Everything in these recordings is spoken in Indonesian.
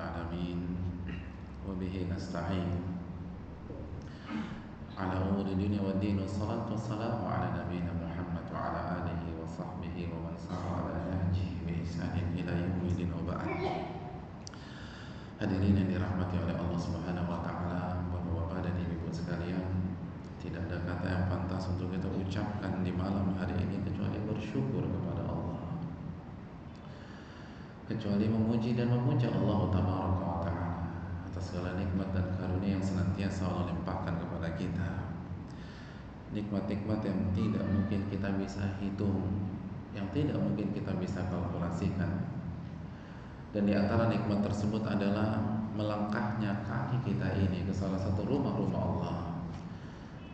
العالمين وبه نستعين على أمور الدنيا والدين والصلاة والسلام على نبينا محمد وعلى آله وصحبه ومن سار على نهجه بإحسان إلى يوم الدين وبعد. Hadirin yang dirahmati oleh Allah Subhanahu wa taala, Bapak-bapak dan Ibu-ibu sekalian, tidak ada kata yang pantas untuk kita ucapkan di malam hari ini kecuali bersyukur kepada Allah, kecuali memuji dan memuja Allah Tabaraka wa taala atas segala nikmat dan karunia yang senantiasa Allah limpahkan kepada kita. Nikmat-nikmat yang tidak mungkin kita bisa hitung, yang tidak mungkin kita bisa kalkulasikan. Dan di antara nikmat tersebut adalah melangkahnya kaki kita ini ke salah satu rumah-rumah Allah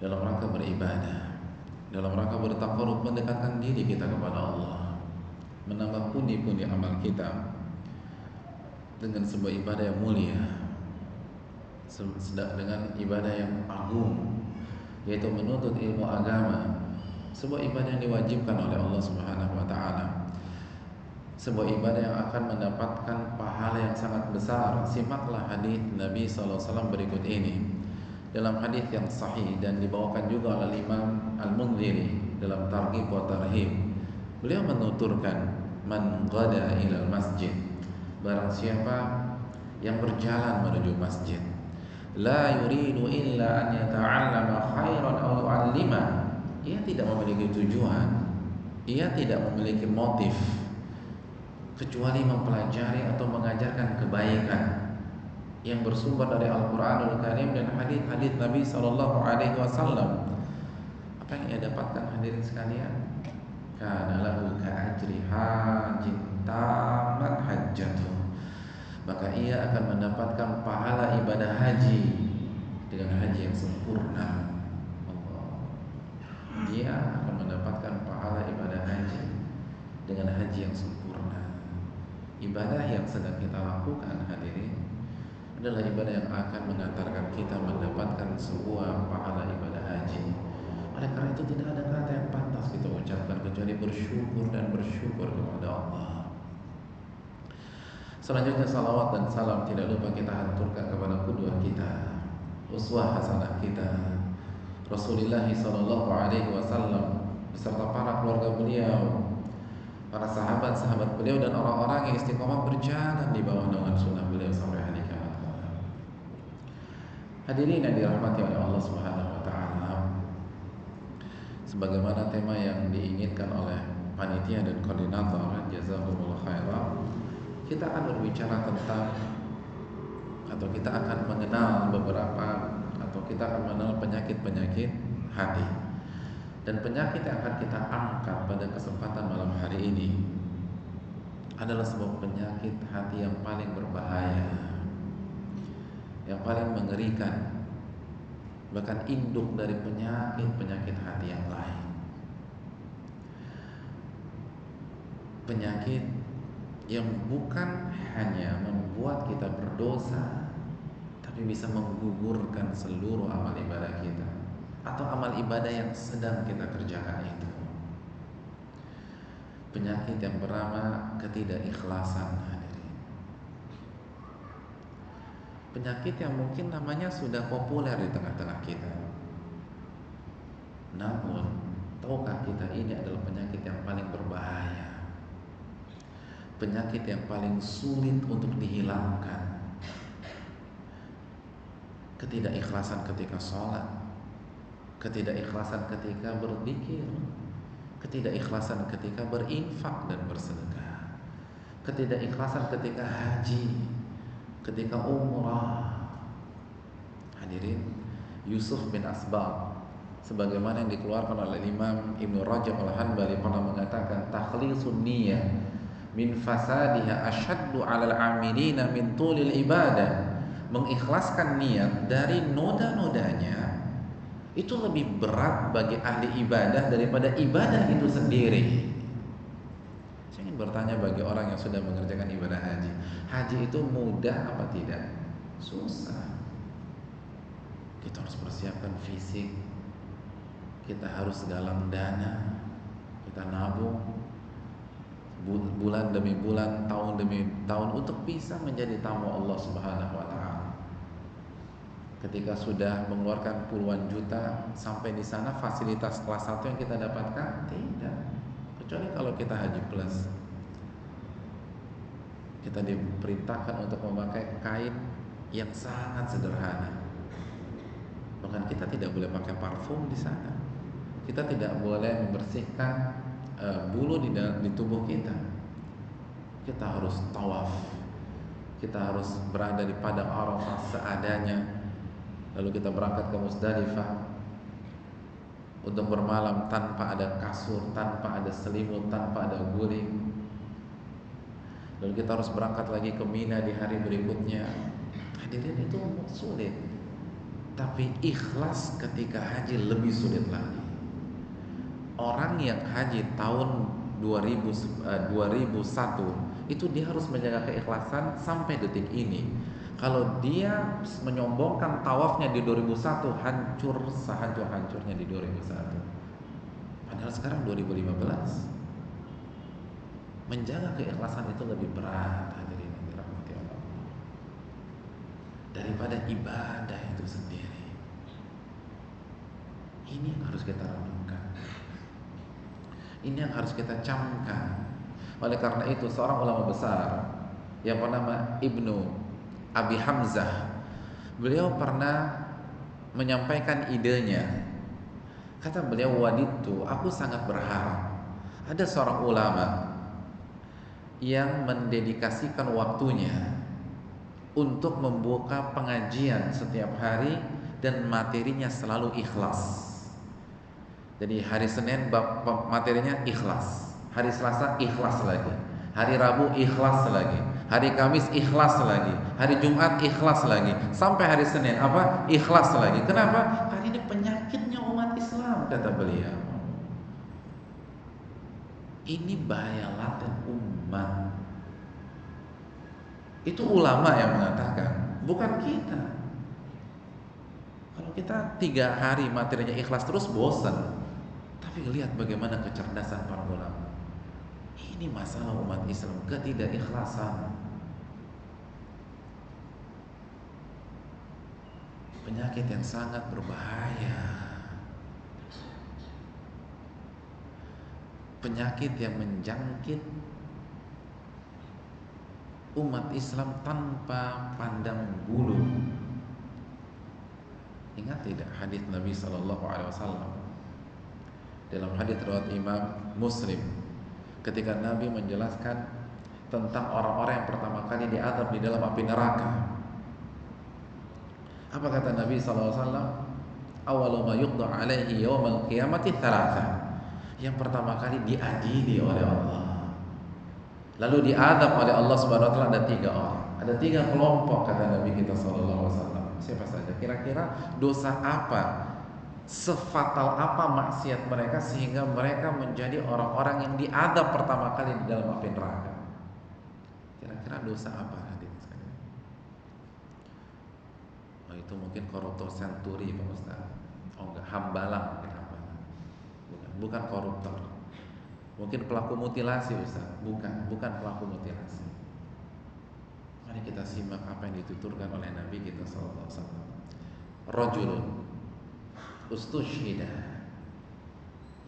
dalam rangka beribadah, dalam rangka bertaqarrub, mendekatkan diri kita kepada Allah, menambah pundi-pundi amal kita dengan sebuah ibadah yang mulia, dengan ibadah yang agung, yaitu menuntut ilmu agama, sebuah ibadah yang diwajibkan oleh Allah Subhanahu wa taala, sebuah ibadah yang akan mendapatkan pahala yang sangat besar. Simaklah hadis Nabi SAW berikut ini dalam hadis yang sahih dan dibawakan juga oleh Imam Al-Mundhiri dalam Targhib wa Tarhib. Beliau menuturkan, man ghada ilal masjid, barang siapa yang berjalan menuju masjid, la yuridu illa an yata'allama khairan aw yu'allima, ia tidak memiliki tujuan, ia tidak memiliki motif kecuali mempelajari atau mengajarkan kebaikan yang bersumber dari Al-Quranul Karim dan hadis-hadis Nabi Sallallahu Alaihi Wasallam. Apa yang ia dapatkan, hadirin sekalian? Kana lahu ka'ajri hajin tamat hajjatuh, maka ia akan mendapatkan pahala ibadah haji dengan haji yang sempurna. Dia akan mendapatkan pahala ibadah haji dengan haji yang sempurna. Ibadah yang sedang kita lakukan, hadirin, adalah ibadah yang akan mengantarkan kita mendapatkan sebuah pahala ibadah haji. Oleh karena itu tidak ada kata yang pantas kita ucapkan kecuali bersyukur dan bersyukur kepada Allah. Selanjutnya salawat dan salam tidak lupa kita haturkan kepada qudwah kita, uswah hasanah kita, Rasulullah sallallahu alaihi wasallam beserta para keluarga beliau, para sahabat-sahabat beliau dan orang-orang yang istiqomah berjalan di bawah naungan sunnah beliau sampai hari kiamat. Hadirin yang dirahmati oleh Allah Subhanahu wa taala, sebagaimana tema yang diinginkan oleh panitia dan koordinator, jazakumullah khairan, kita akan berbicara tentang, atau kita akan mengenal beberapa, atau kita akan mengenal penyakit-penyakit hati. Dan penyakit yang akan kita angkat pada kesempatan malam hari ini adalah sebuah penyakit hati yang paling berbahaya, yang paling mengerikan, bahkan induk dari penyakit-penyakit hati yang lain. Penyakit yang bukan hanya membuat kita berdosa, tapi bisa menggugurkan seluruh amal ibadah kita atau amal ibadah yang sedang kita kerjakan itu. Penyakit yang bernama ketidakikhlasan, hadirin. Penyakit yang mungkin namanya sudah populer di tengah-tengah kita. Namun, tahukah kita ini adalah penyakit yang paling berbahaya, penyakit yang paling sulit untuk dihilangkan. Ketidakikhlasan ketika sholat, ketidakikhlasan ketika berzikir, ketidakikhlasan ketika berinfak dan bersedekah, ketidakikhlasan ketika haji, ketika umrah. Hadirin, Yusuf bin Asbaq, sebagaimana yang dikeluarkan oleh Imam Ibnu Rajab Al-Hanbali, pernah mengatakan, takhlisun niyyah min fasadiha asyaddu 'alal 'amilina min tulil ibadah. Mengikhlaskan niat dari noda-nodanya itu lebih berat bagi ahli ibadah daripada ibadah itu sendiri. Saya ingin bertanya bagi orang yang sudah mengerjakan ibadah haji, haji itu mudah apa tidak? Susah. Kita harus persiapkan fisik, kita harus galang dana, kita nabung, bulan demi bulan, tahun demi tahun untuk bisa menjadi tamu Allah Subhanahu wa taala. Ketika sudah mengeluarkan puluhan juta sampai di sana, fasilitas kelas 1 yang kita dapatkan tidak. Kecuali kalau kita haji plus. Kita diperintahkan untuk memakai kain yang sangat sederhana. Bahkan kita tidak boleh pakai parfum di sana. Kita tidak boleh membersihkan bulu di tubuh kita. Kita harus tawaf. Kita harus berada di padang Arafah seadanya. Lalu kita berangkat ke Musdalifah untuk bermalam tanpa ada kasur, tanpa ada selimut, tanpa ada guling. Lalu kita harus berangkat lagi ke Mina di hari berikutnya. Hadirin, itu sulit. Tapi ikhlas ketika haji lebih sulit lagi. Orang yang haji tahun 2001 itu dia harus menjaga keikhlasan sampai detik ini. Kalau dia menyombongkan tawafnya di 2001, hancur sehancur-hancurnya di 2001. Padahal sekarang 2015. Menjaga keikhlasan itu lebih berat, hadirin yang dirahmati Allah, daripada ibadah itu sendiri. Ini yang harus kita renungkan. Ini yang harus kita camkan. Oleh karena itu, seorang ulama besar yang bernama Ibnu Abi Hamzah, beliau pernah menyampaikan idenya. Kata beliau, waditu, aku sangat berharap ada seorang ulama yang mendedikasikan waktunya untuk membuka pengajian setiap hari dan materinya selalu ikhlas. Jadi hari Senin materinya ikhlas, hari Selasa ikhlas lagi, hari Rabu ikhlas lagi, hari Kamis ikhlas lagi, hari Jumat ikhlas lagi, sampai hari Senin apa? Ikhlas lagi. Kenapa? Karena ini penyakitnya umat Islam, kata beliau. Ini bahaya laten umat. Itu ulama yang mengatakan, bukan kita. Kalau kita 3 hari materinya ikhlas terus bosan. Tapi lihat bagaimana kecerdasan para ulama. Ini masalah umat Islam, ketidakikhlasan. Penyakit yang sangat berbahaya. Penyakit yang menjangkit umat Islam tanpa pandang bulu. Ingat tidak hadis Nabi SAW? Dalam hadis riwayat Imam Muslim, ketika Nabi menjelaskan tentang orang-orang yang pertama kali diazab di dalam api neraka, apa kata Nabi SAW? Awalu ma yuqda alaihi yawmal qiyamati thalatha. Yang pertama kali diadili oleh Allah, lalu diadab oleh Allah Subhanahu wa taala, ada 3 orang. Ada 3 kelompok kata Nabi kita SAW. Siapa saja? Kira-kira dosa apa, sefatal apa maksiat mereka sehingga mereka menjadi orang-orang yang diadab pertama kali di dalam api neraka? Kira-kira dosa apa? Oh, itu mungkin koruptor senturi, Pak Ustaz. Oh enggak, hambalang mungkin hambalang. Bukan koruptor. Mungkin pelaku mutilasi, Ustaz. Bukan pelaku mutilasi. Mari kita simak apa yang dituturkan oleh Nabi kita sallallahu alaihi wasallam. Rajulun ustushhida.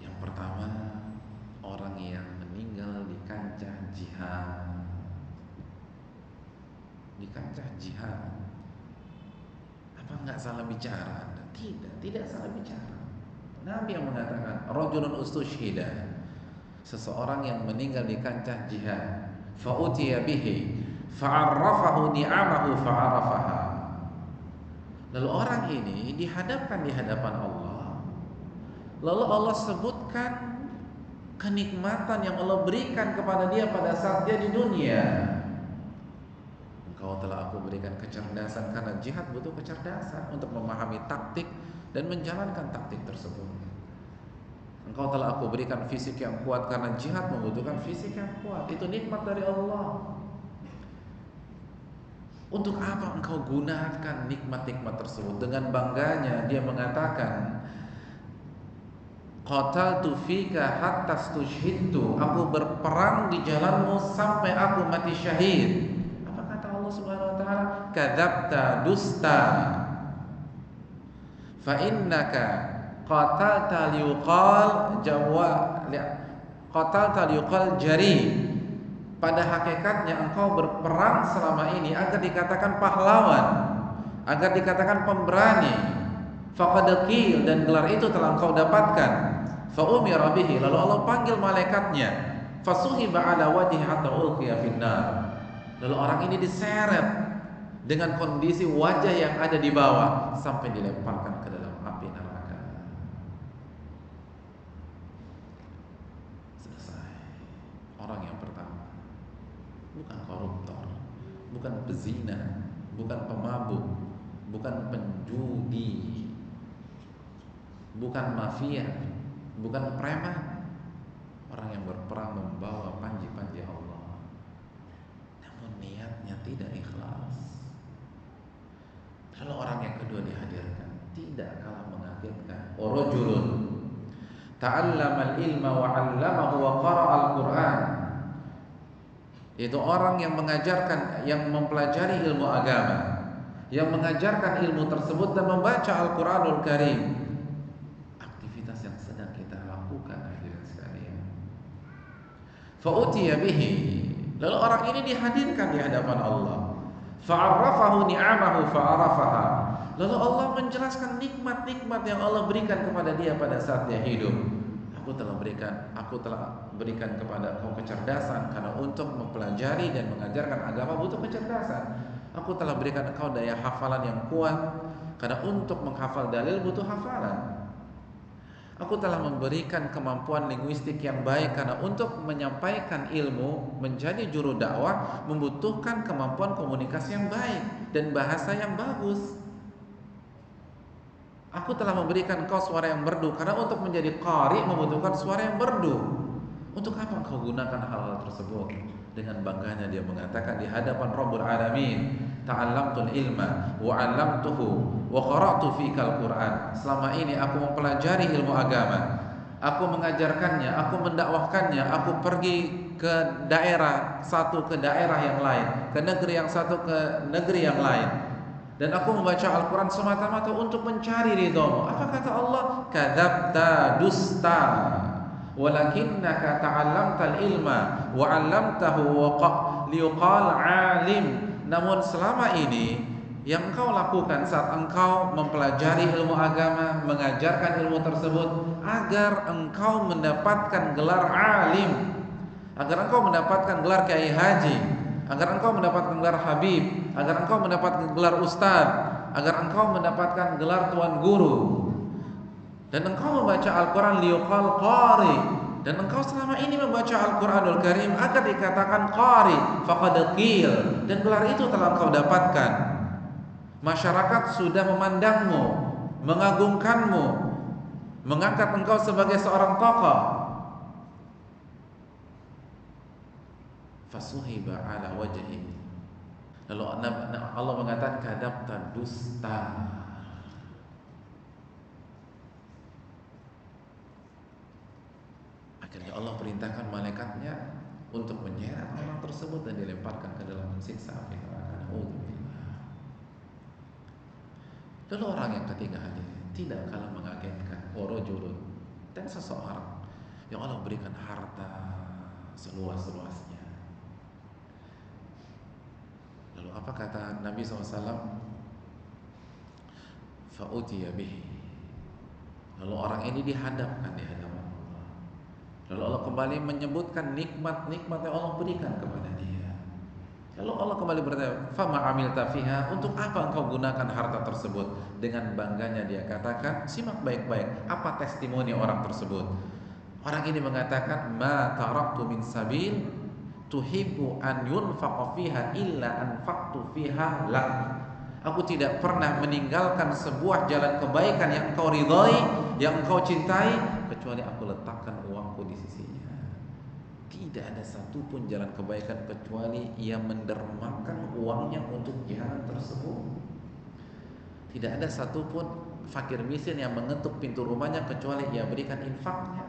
Yang pertama, orang yang meninggal di kancah jihad. Di kancah jihad. Apa enggak salah bicara Anda? Tidak salah bicara. Nabi yang mengatakan rajulun ustushhida, seseorang yang meninggal di kancah jihad, fa utiya bihi fa'arrafahu ni'amahu fa'arafaha. Lalu orang ini dihadapkan di hadapan Allah. Lalu Allah sebutkan kenikmatan yang Allah berikan kepada dia pada saat dia di dunia. Engkau telah aku berikan kecerdasan, karena jihad butuh kecerdasan untuk memahami taktik dan menjalankan taktik tersebut. Engkau telah aku berikan fisik yang kuat, karena jihad membutuhkan fisik yang kuat. Itu nikmat dari Allah. Untuk apa engkau gunakan nikmat-nikmat tersebut? Dengan bangganya dia mengatakan, qataltu fika hatta stushhidtu, aku berperang di jalanmu sampai aku mati syahid. Apa kata Allah Subhanahu wa taala? Kadzabta, dusta. Fa innaka qatalta liuqal qatalta liuqal jari. Pada hakikatnya engkau berperang selama ini agar dikatakan pahlawan, agar dikatakan pemberani. Faqad qil, dan gelar itu telah engkau dapatkan. Fa umira bihi, lalu Allah panggil malaikatnya. Fasuhiba ala wajhi hatta ulqiya finnar. Lalu orang ini diseret dengan kondisi wajah yang ada di bawah sampai dilemparkan ke dalam api neraka. Selesai. Orang yang pertama bukan koruptor, bukan pezina, bukan pemabuk, bukan penjudi, bukan mafia, bukan preman. Orang yang berperang membawa panji-panji Allah, namun niatnya tidak ikhlas. Lalu orang yang kedua dihadirkan, tidak kalah mengagetkan. Rajulun ta'allama al-ilma wa 'allamahu wa qara'a al-Qur'an. Itu orang yang mengajarkan, yang mempelajari ilmu agama, yang mengajarkan ilmu tersebut dan membaca Al-Qur'anul Karim. Aktivitas yang sedang kita lakukan hadirin sekalian. Fa'utiya bihi, lalu orang ini dihadirkan di hadapan Allah. Fa'arrafahu ni'amahu fa'arafaha, lalu Allah menjelaskan nikmat-nikmat yang Allah berikan kepada dia pada saat dia hidup. Aku telah berikan kepada kau kecerdasan, karena untuk mempelajari dan mengajarkan agama butuh kecerdasan. Aku telah berikan engkau daya hafalan yang kuat, karena untuk menghafal dalil butuh hafalan. Aku telah memberikan kemampuan linguistik yang baik, karena untuk menyampaikan ilmu menjadi juru dakwah membutuhkan kemampuan komunikasi yang baik dan bahasa yang bagus. Aku telah memberikan engkau suara yang merdu, karena untuk menjadi qari membutuhkan suara yang merdu. Untuk apa engkau gunakan hal-hal tersebut? Dengan bangganya dia mengatakan di hadapan Rabbul Alamin, ta'allamtul ilma wa 'allamtuhu wa qara'tu fikal Qur'an. Selama ini aku mempelajari ilmu agama, aku mengajarkannya, aku mendakwahkannya, aku pergi ke daerah satu ke daerah yang lain, ke negeri yang satu ke negeri yang lain, dan aku membaca Al-Quran semata-mata untuk mencari ridhamu. Apa kata Allah? Kadzabta, dusta, walakinnaka ta'allamtal ilma wa 'allamtahu liuqal 'alim. Namun selama ini yang engkau lakukan saat engkau mempelajari ilmu agama, mengajarkan ilmu tersebut agar engkau mendapatkan gelar alim, agar engkau mendapatkan gelar kiai haji, agar engkau mendapatkan gelar habib, agar engkau mendapatkan gelar ustaz, agar engkau mendapatkan gelar tuan guru, dan engkau membaca Al-Quran liuqal qari, dan engkau selama ini membaca Al-Quranul Karim agar dikatakan qari. Faqad qil, dan gelar itu telah engkau dapatkan. Masyarakat sudah memandangmu, mengagungkanmu, mengangkat engkau sebagai seorang tokoh. Fasuhiba ala wajhihi, lalu Allah mengatakan kadzabta, dusta. Akhirnya Allah perintahkan malaikatnya untuk menyeret orang tersebut dan dilemparkan ke dalam siksa api neraka. Lalu orang yang ketiga hadir, tidak kalah mengagetkan. Rajulun, dan seseorang yang Allah berikan harta seluas-luasnya. Lalu apa kata Nabi SAW? Fa'utiya bihi, lalu orang ini dihadapkan di hadapan Allah. Lalu Allah kembali menyebutkan nikmat-nikmat yang Allah berikan kepada dia. Lalu Allah kembali bertanya, fama amilta fiha, untuk apa engkau gunakan harta tersebut? Dengan bangganya dia katakan, simak baik-baik apa testimoni orang tersebut. Orang ini mengatakan, ma taraktu min sabil tuhibbu an yunfaqa fiha illa anfaqtu fiha lak. Aku tidak pernah meninggalkan sebuah jalan kebaikan yang engkau ridhai, yang engkau cintai, kecuali aku letakkan uangku di sisinya. Tidak ada satupun jalan kebaikan kecuali ia mendermakan uangnya untuk jalan tersebut. Tidak ada satupun fakir miskin yang mengetuk pintu rumahnya kecuali ia berikan infaknya.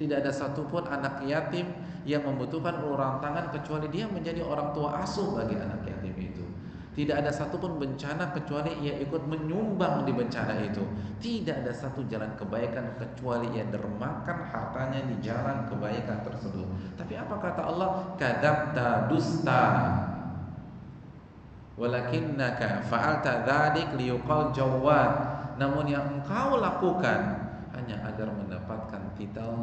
Tidak ada satupun anak yatim yang membutuhkan uluran tangan kecuali dia menjadi orang tua asuh bagi anak yatim itu. Tidak ada satupun bencana kecuali ia ikut menyumbang di bencana itu. Tidak ada satu jalan kebaikan kecuali ia dermakan hartanya di jalan kebaikan tersebut. Tapi apa kata Allah? Kadzabta, dusta. Walakinnaka fa'alta dzalik liyuqal jawad. Namun yang engkau lakukan hanya agar mendapatkan titel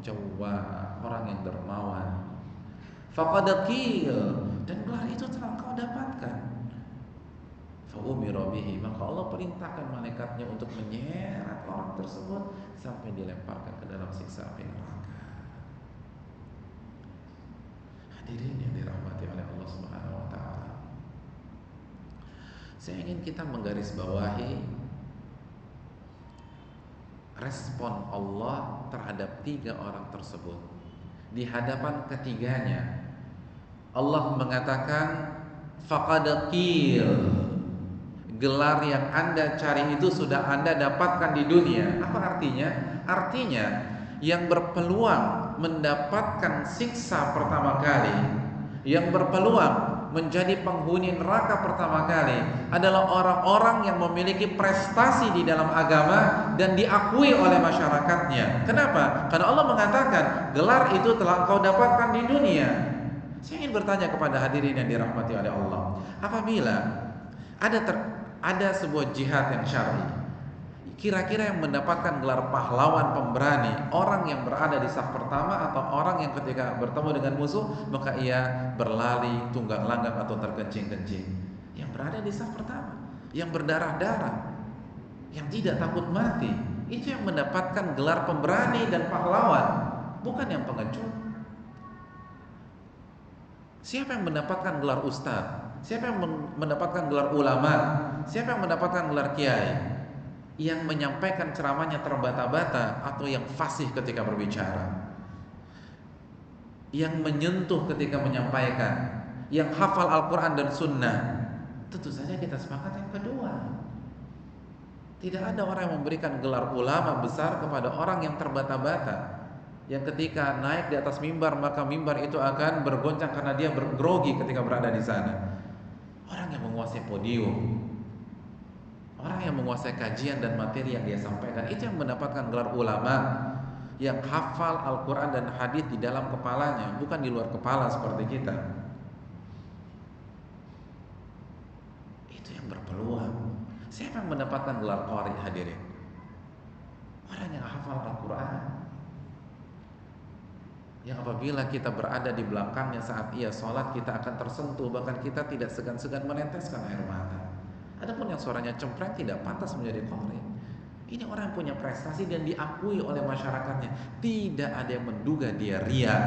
jawad, orang yang dermawan. Faqad qil, dan gelar itu telah engkau dapatkan. Fa umira bihi, maka Allah perintahkan malaikatnya untuk menyeret orang tersebut sampai dilemparkan ke dalam siksa api neraka. Hadirin yang dirahmati oleh Allah Subhanahu wa taala. Saya ingin kita menggarisbawahi respon Allah terhadap 3 orang tersebut. Di hadapan ketiganya Allah mengatakan faqad qil, gelar yang Anda cari itu sudah Anda dapatkan di dunia. Apa artinya? Artinya yang berpeluang mendapatkan siksa pertama kali, yang berpeluang menjadi penghuni neraka pertama kali adalah orang-orang yang memiliki prestasi di dalam agama dan diakui oleh masyarakatnya. Kenapa? Karena Allah mengatakan gelar itu telah engkau dapatkan di dunia. Saya ingin bertanya kepada hadirin yang dirahmati oleh Allah, apabila ada sebuah jihad yang syar'i, kira-kira yang mendapatkan gelar pahlawan pemberani orang yang berada di saf pertama atau orang yang ketika bertemu dengan musuh maka ia berlari tunggang langgang atau terkencing-kencing? Yang berada di saf pertama, yang berdarah-darah, yang tidak takut mati, itu yang mendapatkan gelar pemberani dan pahlawan, bukan yang pengecut. Siapa yang mendapatkan gelar ustaz? Siapa yang mendapatkan gelar ulama? Siapa yang mendapatkan gelar kiai? Yang menyampaikan ceramahnya terbata-bata atau yang fasih ketika berbicara, yang menyentuh ketika menyampaikan, yang hafal Al-Quran dan Sunnah? Tentu saja kita sepakat yang kedua. Tidak ada orang yang memberikan gelar ulama besar kepada orang yang terbata-bata, yang ketika naik di atas mimbar maka mimbar itu akan bergoncang karena dia bergrogi ketika berada di sana. Orang yang menguasai podium, orang yang menguasai kajian dan materi yang dia sampaikan, itu yang mendapatkan gelar ulama, yang hafal Al-Quran dan hadis di dalam kepalanya, bukan di luar kepala seperti kita. Itu yang berpeluang. Siapa yang mendapatkan gelar qari, hadirin? Orang yang hafal Al-Quran, yang apabila kita berada di belakangnya saat ia sholat, kita akan tersentuh, bahkan kita tidak segan-segan meneteskan air mata. Adapun yang suaranya cempreng tidak pantas menjadi qari. Ini orang yang punya prestasi dan diakui oleh masyarakatnya. Tidak ada yang menduga dia ria,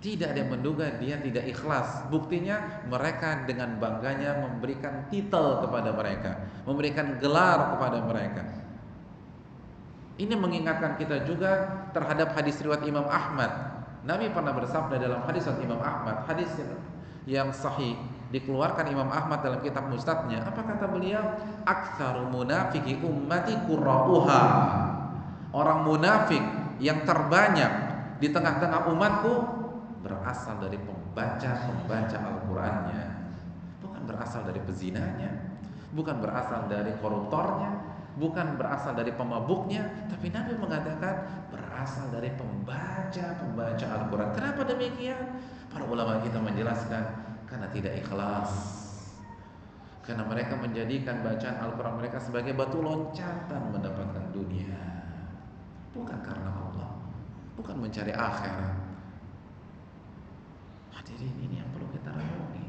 tidak ada yang menduga dia tidak ikhlas. Buktinya mereka dengan bangganya memberikan titel kepada mereka, memberikan gelar kepada mereka. Ini mengingatkan kita juga terhadap hadis riwayat Imam Ahmad. Nabi pernah bersabda dalam hadis riwayat Imam Ahmad, hadis yang sahih, dikeluarkan Imam Ahmad dalam kitab Mustadnya. Apa kata beliau? Aktsaru munafiqi ummati qurra'uha. Orang munafik yang terbanyak di tengah-tengah umatku berasal dari pembaca Al-Qur'annya, bukan berasal dari pezinanya, bukan berasal dari koruptornya, bukan berasal dari pemabuknya, tapi Nabi mengatakan berasal dari pembaca Al-Quran. Kenapa demikian? Para ulama kita menjelaskan, karena tidak ikhlas, karena mereka menjadikan bacaan Al-Quran mereka sebagai batu loncatan mendapatkan dunia, bukan karena Allah, bukan mencari akhirat. Hadirin, ini yang perlu kita renungi.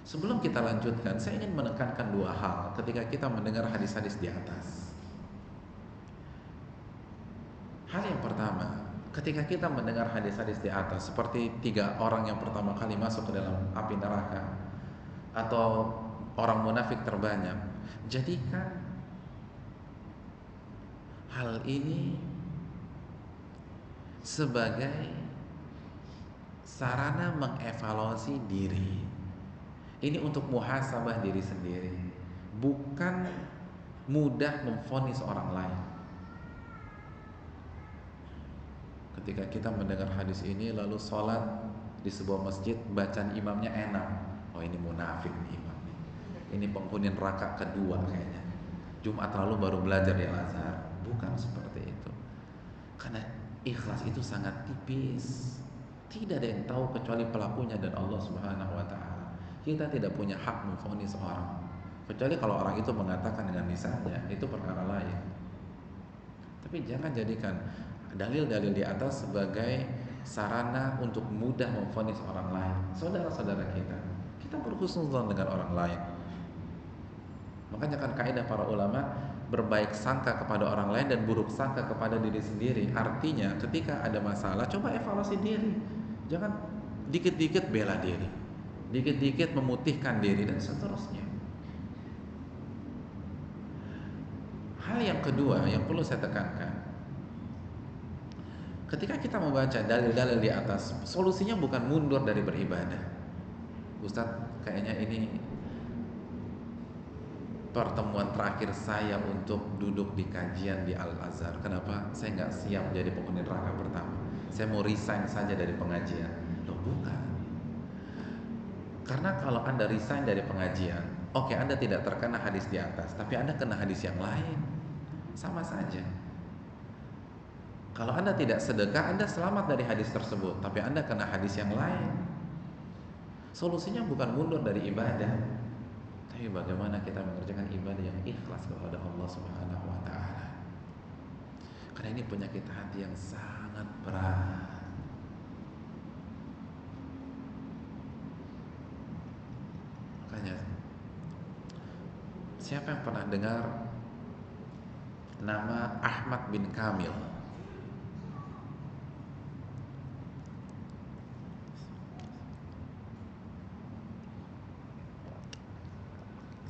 Sebelum kita lanjutkan, saya ingin menekankan 2 hal ketika kita mendengar hadis-hadis di atas. Hal yang pertama, ketika kita mendengar hadis-hadis di atas, seperti 3 orang yang pertama kali masuk ke dalam api neraka, atau orang munafik terbanyak, jadikan hal ini sebagai sarana mengevaluasi diri. Ini untuk muhasabah diri sendiri, bukan mudah memvonis orang lain. Ketika kita mendengar hadis ini lalu sholat di sebuah masjid, bacaan imamnya enak, oh ini munafik nih imam, ini penghuni neraka kedua kayaknya, Jumat lalu baru belajar di Al-Azhar. Bukan seperti itu. Karena ikhlas itu sangat tipis, tidak ada yang tahu kecuali pelakunya dan Allah Subhanahu wa Ta'ala. Kita tidak punya hak memvonis orang, kecuali kalau orang itu mengatakan dengan lisannya, itu perkara lain. Tapi jangan jadikan dalil-dalil di atas sebagai sarana untuk mudah memvonis orang lain. Saudara-saudara kita berhusnuzan dengan orang lain. Makanya kan kaidah para ulama, berbaik sangka kepada orang lain dan buruk sangka kepada diri sendiri. Artinya ketika ada masalah, coba evaluasi diri. Jangan dikit-dikit bela diri, dikit-dikit memutihkan diri dan seterusnya. Hal yang kedua yang perlu saya tekankan, ketika kita membaca dalil-dalil di atas, solusinya bukan mundur dari beribadah. Ustadz, kayaknya ini pertemuan terakhir saya untuk duduk di kajian di Al-Azhar. Kenapa? Saya nggak siap jadi penghuni neraka pertama. Saya mau resign saja dari pengajian. Loh, bukan. Karena kalau Anda resign dari pengajian, oke, Anda tidak terkena hadis di atas, tapi Anda kena hadis yang lain. Sama saja. Kalau Anda tidak sedekah, Anda selamat dari hadis tersebut, tapi Anda kena hadis yang lain. Solusinya bukan mundur dari ibadah, tapi bagaimana kita mengerjakan ibadah yang ikhlas kepada Allah Subhanahu wa Ta'ala. Karena ini penyakit hati yang sangat berat. Makanya, siapa yang pernah dengar nama Ahmad bin Kamil?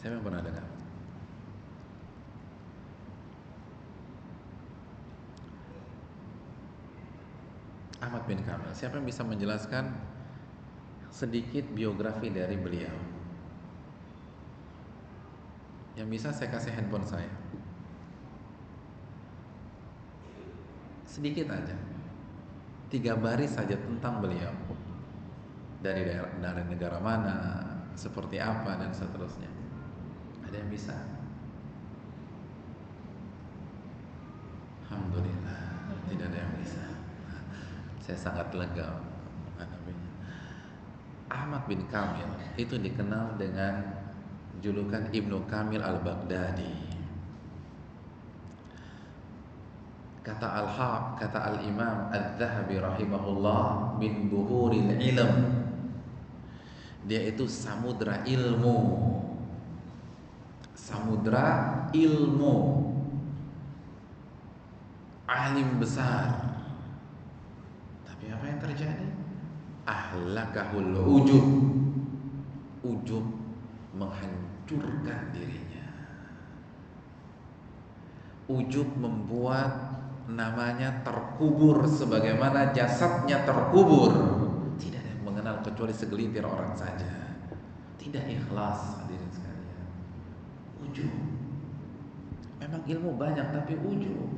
Siapa yang pernah dengar? Ahmad bin Kamil. Siapa yang bisa menjelaskan sedikit biografi dari beliau? Yang bisa saya kasih handphone saya. Sedikit aja, 3 baris saja tentang beliau. Dari negara mana, seperti apa, dan seterusnya. Ada yang bisa? Alhamdulillah, tidak ada yang bisa. Saya sangat lega menghadapinya. Ahmad bin Kamil itu dikenal dengan julukan Ibnu Kamil al-Baghdadi. Kata Al-Imam Al-Zahabi rahimahullah, min buhuril ilm, dia itu samudra ilmu. Samudra ilmu, alim besar. Tapi apa yang terjadi? Ahlakahul ujub. Ujub menghancurkan dirinya. Ujub membuat namanya terkubur sebagaimana jasadnya terkubur. Tidak ada yang mengenal kecuali segelintir orang saja. Tidak ikhlas, hadirin sekalian. Ujub. Memang ilmu banyak tapi ujub,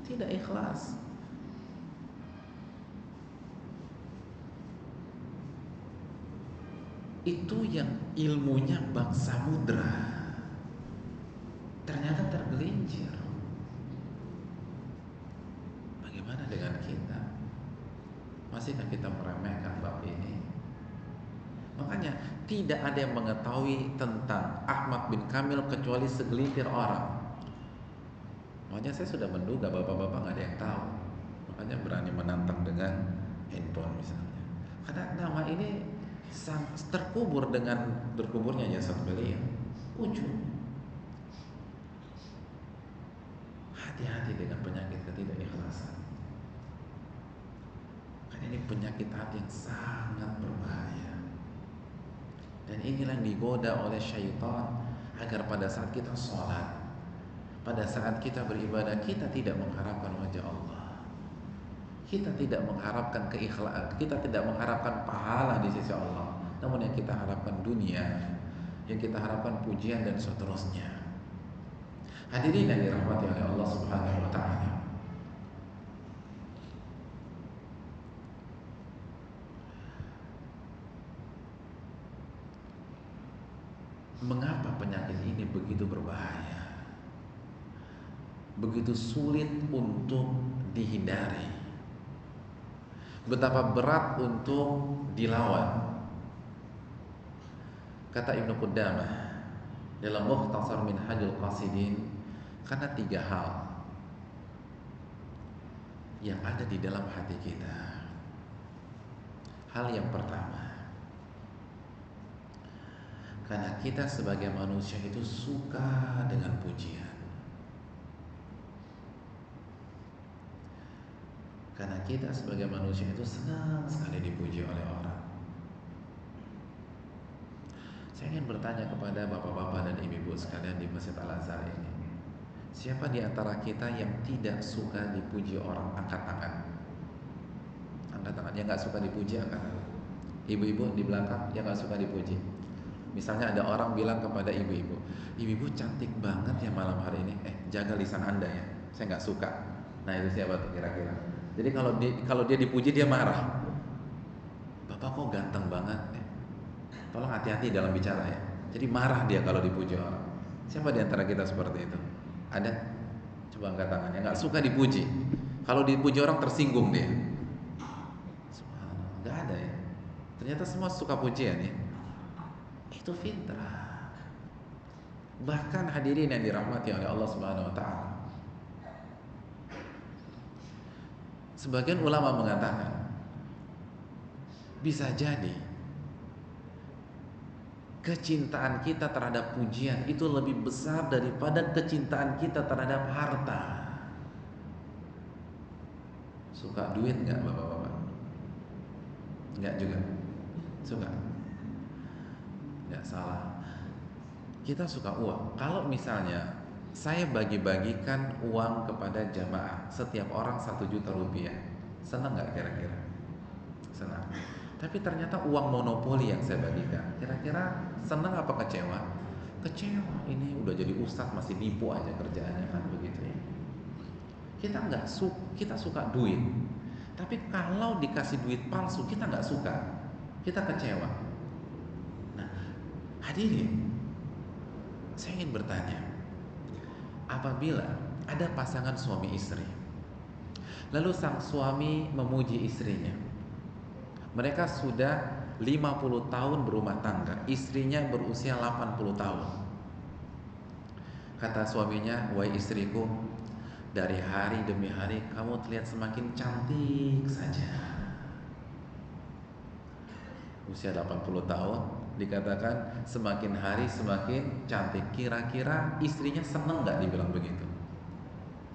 tidak ikhlas. Itu yang ilmunya bak samudra, ternyata tergelincir. Bagaimana dengan kita? Masihkah kita meremehkan bab ini? Makanya tidak ada yang mengetahui tentang Ahmad bin Kamil kecuali segelintir orang. Makanya saya sudah menduga bapak-bapak nggak ada yang tahu. Makanya berani menantang dengan handphone misalnya. Karena nama ini terkubur dengan terkuburnya jasad beliau. Ujub. Hati-hati dengan penyakit ketidakikhlasan. Karena ini penyakit hati yang sangat berbahaya. Dan inilah yang digoda oleh syaitan agar pada saat kita sholat, pada saat kita beribadah, kita tidak mengharapkan wajah Allah. Kita tidak mengharapkan keikhlasan, kita tidak mengharapkan pahala di sisi Allah. Namun yang kita harapkan dunia, yang kita harapkan pujian dan seterusnya. Hadirin yang dirahmati oleh Allah Subhanahu wa taala. Mengapa penyakit ini begitu berbahaya? Begitu sulit untuk dihindari. Betapa berat untuk dilawan. Kata Ibnu Qudamah dalam Mukhtasar Minhajul Qasidin, karena 3 hal yang ada di dalam hati kita. Hal yang pertama, karena kita sebagai manusia itu suka dengan pujian. Karena kita sebagai manusia itu senang sekali dipuji oleh orang. Saya ingin bertanya kepada bapak-bapak dan ibu-ibu sekalian di Masjid Al-Azhar ini, siapa di antara kita yang tidak suka dipuji orang? Angkat tangan. Angkat tangan. Yang gak suka dipuji, angkat tangan. Ibu-ibu di belakang yang gak suka dipuji. Misalnya ada orang bilang kepada ibu-ibu, ibu-ibu cantik banget ya malam hari ini. Jaga lisan anda ya, saya gak suka. Nah itu siapa tuh kira-kira? Jadi kalau dia dipuji dia marah. Bapak kok ganteng banget. Tolong hati-hati dalam bicara ya. Jadi marah dia kalau dipuji orang. Siapa di antara kita seperti itu? Ada? Coba angkat tangan. Yang nggak suka dipuji. Kalau dipuji orang tersinggung dia. Subhanallah, nggak ada ya. Ternyata semua suka pujian ya. Itu fitrah. Bahkan hadirin yang dirahmati oleh Allah Subhanahu Wa Taala. Sebagian ulama mengatakan bisa jadi kecintaan kita terhadap pujian itu lebih besar daripada kecintaan kita terhadap harta. Suka duit nggak bapak-bapak? Nggak juga. Suka? Nggak salah. Kita suka uang. Kalau misalnya saya bagi-bagikan uang kepada jamaah, setiap orang 1 juta rupiah, senang nggak kira-kira? Senang. Tapi ternyata uang monopoli yang saya bagikan, kira-kira senang apa kecewa? Kecewa. Ini udah jadi ustadz masih nipu aja kerjaannya, kan begitu ya. Kita suka duit. Tapi kalau dikasih duit palsu kita nggak suka, kita kecewa. Nah, hadirin, saya ingin bertanya, apabila ada pasangan suami istri, lalu sang suami memuji istrinya, mereka sudah 50 tahun berumah tangga, istrinya berusia 80 tahun. Kata suaminya, wahai istriku, dari hari demi hari kamu terlihat semakin cantik saja. Usia 80 tahun, dikatakan semakin hari semakin cantik. Kira-kira istrinya seneng gak dibilang begitu?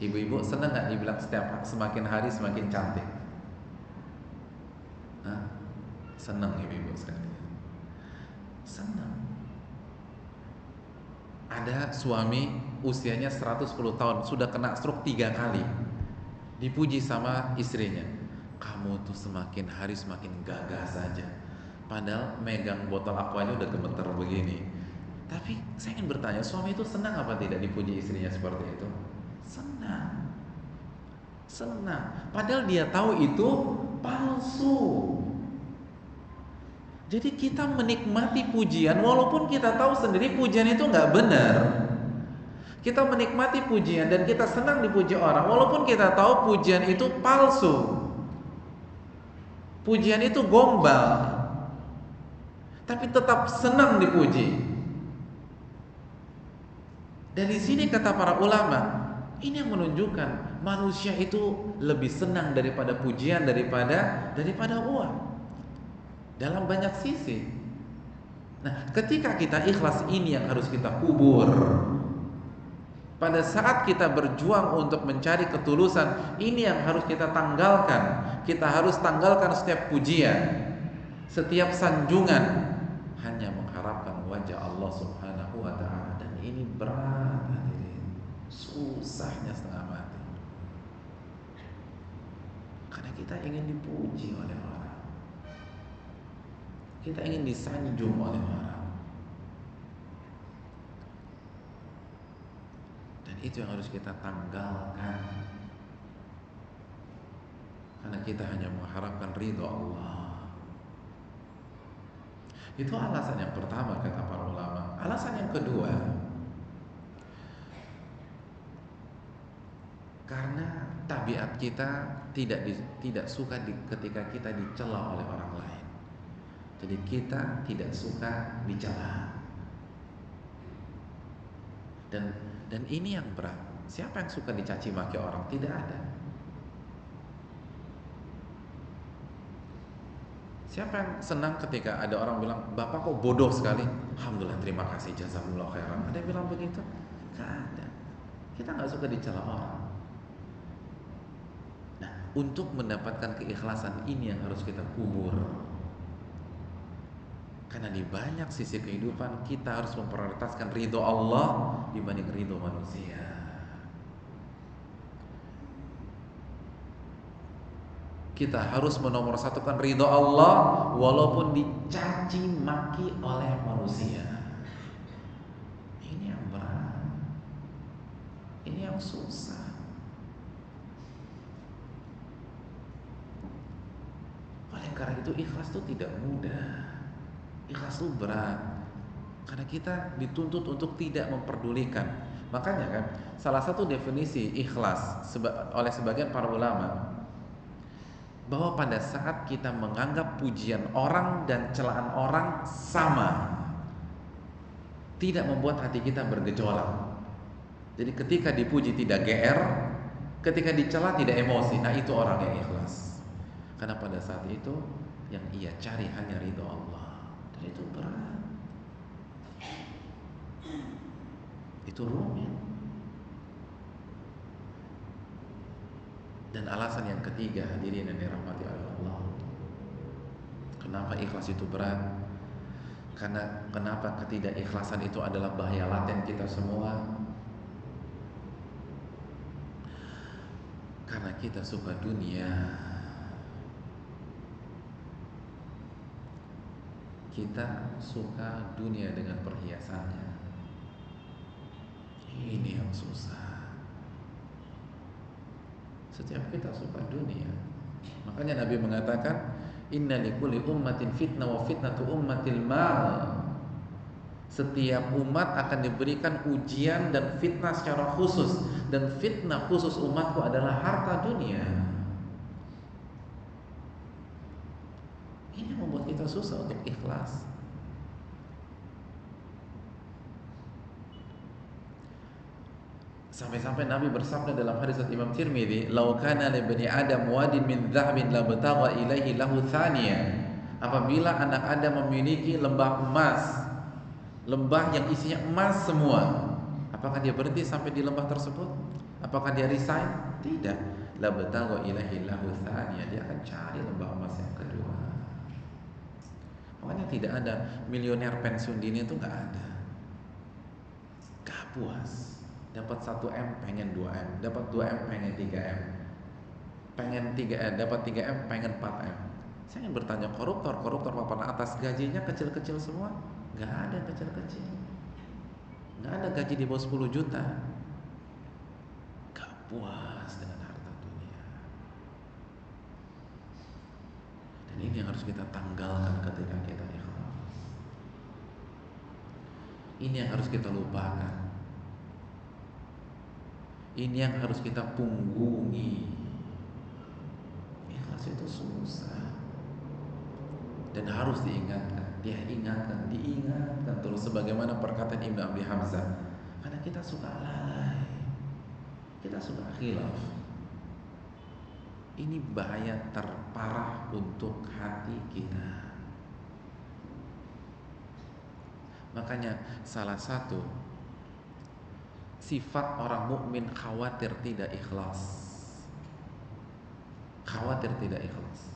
Ibu-ibu seneng gak dibilang semakin hari semakin cantik? Senang ibu-ibu sekalian. Senang. Ada suami usianya 110 tahun, sudah kena stroke 3 kali, dipuji sama istrinya, kamu tuh semakin hari semakin gagah saja. Padahal megang botol aqua aja udah gemeter begini. Tapi saya ingin bertanya, suami itu senang apa tidak dipuji istrinya seperti itu? Senang. Senang. Padahal dia tahu itu palsu. Jadi kita menikmati pujian walaupun kita tahu sendiri pujian itu nggak benar. Kita menikmati pujian dan kita senang dipuji orang walaupun kita tahu pujian itu palsu. Pujian itu gombal. Tapi tetap senang dipuji. Dari sini kata para ulama, ini yang menunjukkan manusia itu lebih senang daripada pujian daripada uang. Dalam banyak sisi. Nah, ketika kita ikhlas, ini yang harus kita kubur. Pada saat kita berjuang untuk mencari ketulusan, ini yang harus kita tanggalkan. Kita harus tanggalkan setiap pujian, setiap sanjungan, hanya mengharapkan wajah Allah Subhanahu wa ta'ala. Dan ini berat, hadirin. Susahnya setengah mati. Karena kita ingin dipuji oleh orang, kita ingin disanjung oleh orang. Itu yang harus kita tanggalkan, karena kita hanya mengharapkan ridho Allah. Itu alasan yang pertama kata para ulama. Alasan yang kedua, karena tabiat kita tidak suka ketika kita dicela oleh orang lain. Jadi kita tidak suka dicela. Dan ini yang berat. Siapa yang suka dicaci maki orang? Tidak ada. Siapa yang senang ketika ada orang bilang, "Bapak kok bodoh sekali?" Alhamdulillah, terima kasih, jazakumullah khairan. Ada yang bilang begitu? Tidak ada. Kita nggak suka dicela orang. Nah, untuk mendapatkan keikhlasan ini yang harus kita kubur. Karena di banyak sisi kehidupan kita harus memprioritaskan ridho Allah dibanding ridho manusia. Kita harus menomorsatukan ridho Allah walaupun dicaci maki oleh manusia. Ini yang berat. Ini yang susah. Oleh karena itu ikhlas itu tidak mudah. Ikhlas itu berat, karena kita dituntut untuk tidak memperdulikan. Makanya kan salah satu definisi ikhlas oleh sebagian para ulama, bahwa pada saat kita menganggap pujian orang dan celaan orang sama, tidak membuat hati kita bergejolak. Jadi ketika dipuji tidak GR, ketika dicela tidak emosi. Nah, itu orang yang ikhlas. Karena pada saat itu yang ia cari hanya ridho Allah. Dan itu berat, itu rumit. Dan alasan yang ketiga, hadirin yang dirahmati oleh Allah, kenapa ikhlas itu berat? Karena kenapa ketidakikhlasan itu adalah bahaya laten kita semua? Karena kita suka dunia. Kita suka dunia dengan perhiasannya. Ini yang susah. Setiap kita suka dunia. Makanya Nabi mengatakan, "Inna likulli ummatin fitnah wa fitnatu ummatil mal." Setiap umat akan diberikan ujian dan fitnah secara khusus, dan fitnah khusus umatku adalah harta dunia. Ini yang membuat kita susah untuk ikhlas. Sampai-sampai Nabi bersabda dalam hadis Imam Tirmidzi, "Lau kana li bani Adam wadin min dhahabin labtagha ilaihi lahu thaniya." Apabila anak Adam memiliki lembah emas, lembah yang isinya emas semua, apakah dia berhenti sampai di lembah tersebut? Apakah dia resign? Tidak. Labtagha ilaihi lahu thaniya, dia akan cari lembah emas yang kedua. Makanya tidak ada milioner pensiun dini, itu nggak ada. Gak puas. Dapat 1M pengen 2M, dapat 2M pengen 3M, pengen 3M, dapat 3M pengen 4M. Saya ingin bertanya, koruptor papan atas gajinya kecil-kecil semua? Gak ada yang kecil-kecil. Gak ada gaji di bawah 10 juta. Gak puas dengan harta dunia. Dan ini yang harus kita tanggalkan ketika kita ikhlas. Ini yang harus kita lupakan. Ini yang harus kita punggungi. Ikhlas itu susah dan harus diingatkan. Diingatkan terus, sebagaimana perkataan Ibnu Abi Hamzah. Karena kita suka lalai, kita suka khilaf. Ini bahaya terparah untuk hati kita. Makanya salah satu sifat orang mukmin khawatir tidak ikhlas. Khawatir tidak ikhlas.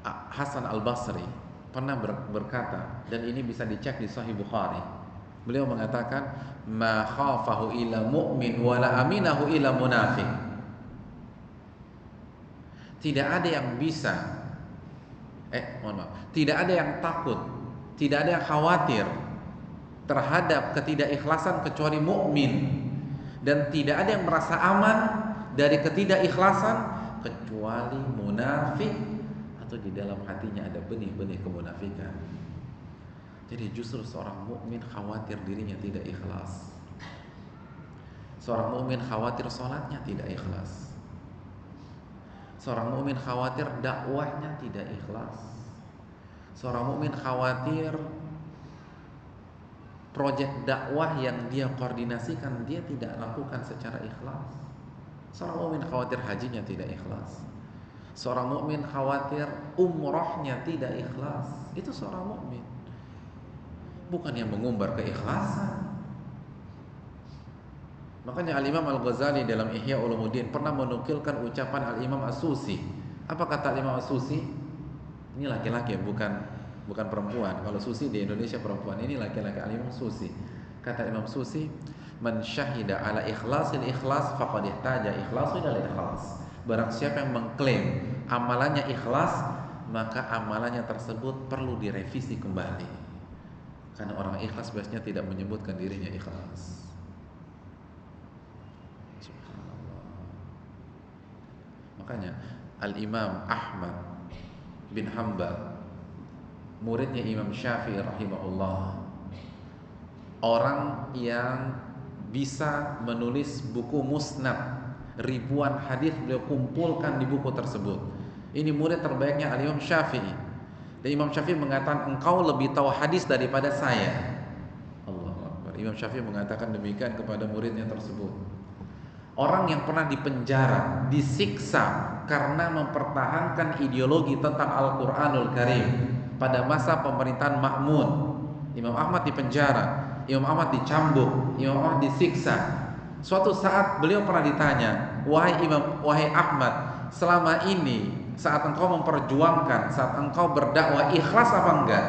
Hasan Al-Basri pernah berkata, dan ini bisa dicek di Sahih Bukhari. Beliau mengatakan, "Ma khafahu ila mu'min wa la aminahu ila munafiq." Tidak ada yang bisa tidak ada yang takut, tidak ada yang khawatir terhadap ketidakikhlasan kecuali mukmin, dan tidak ada yang merasa aman dari ketidakikhlasan kecuali munafik atau di dalam hatinya ada benih-benih kemunafikan. Jadi justru seorang mukmin khawatir dirinya tidak ikhlas. Seorang mukmin khawatir salatnya tidak ikhlas. Seorang mukmin khawatir dakwahnya tidak ikhlas. Seorang mukmin khawatir proyek dakwah yang dia koordinasikan dia tidak lakukan secara ikhlas. Seorang mukmin khawatir hajinya tidak ikhlas. Seorang mukmin khawatir umrohnya tidak ikhlas. Itu seorang mukmin. Bukan yang mengumbar keikhlasan. Makanya Al-Imam Al-Ghazali dalam Ihya Ulumuddin pernah menukilkan ucapan Al-Imam As-Susi. Apa kata Al-Imam As-Susi? Ini laki-laki, bukan perempuan. Kalau Susi di Indonesia perempuan, ini laki-laki. Al-Imam Susi. Kata Imam Susi, "Man syahida ala ikhlasil ikhlas faqad ihtaja ikhlasu ila ikhlas." Barang siapa yang mengklaim amalannya ikhlas, maka amalannya tersebut perlu direvisi kembali. Karena orang ikhlas biasanya tidak menyebutkan dirinya ikhlas. Makanya Al-Imam Ahmad bin Hanbal, muridnya Imam Syafi'i rahimahullah, orang yang bisa menulis buku musnad, ribuan hadis beliau kumpulkan di buku tersebut. Ini murid terbaiknya Al-Imam Syafi'i. Dan Imam Syafi'i mengatakan, engkau lebih tahu hadis daripada saya. Allahu Akbar. Imam Syafi'i mengatakan demikian kepada muridnya tersebut. Orang yang pernah dipenjara, disiksa karena mempertahankan ideologi tentang Al-Quranul Karim pada masa pemerintahan Ma'mun. Imam Ahmad dipenjara, Imam Ahmad dicambuk, Imam Ahmad disiksa. Suatu saat beliau pernah ditanya, wahai Ahmad, selama ini saat engkau memperjuangkan, saat engkau berdakwah, ikhlas apa enggak?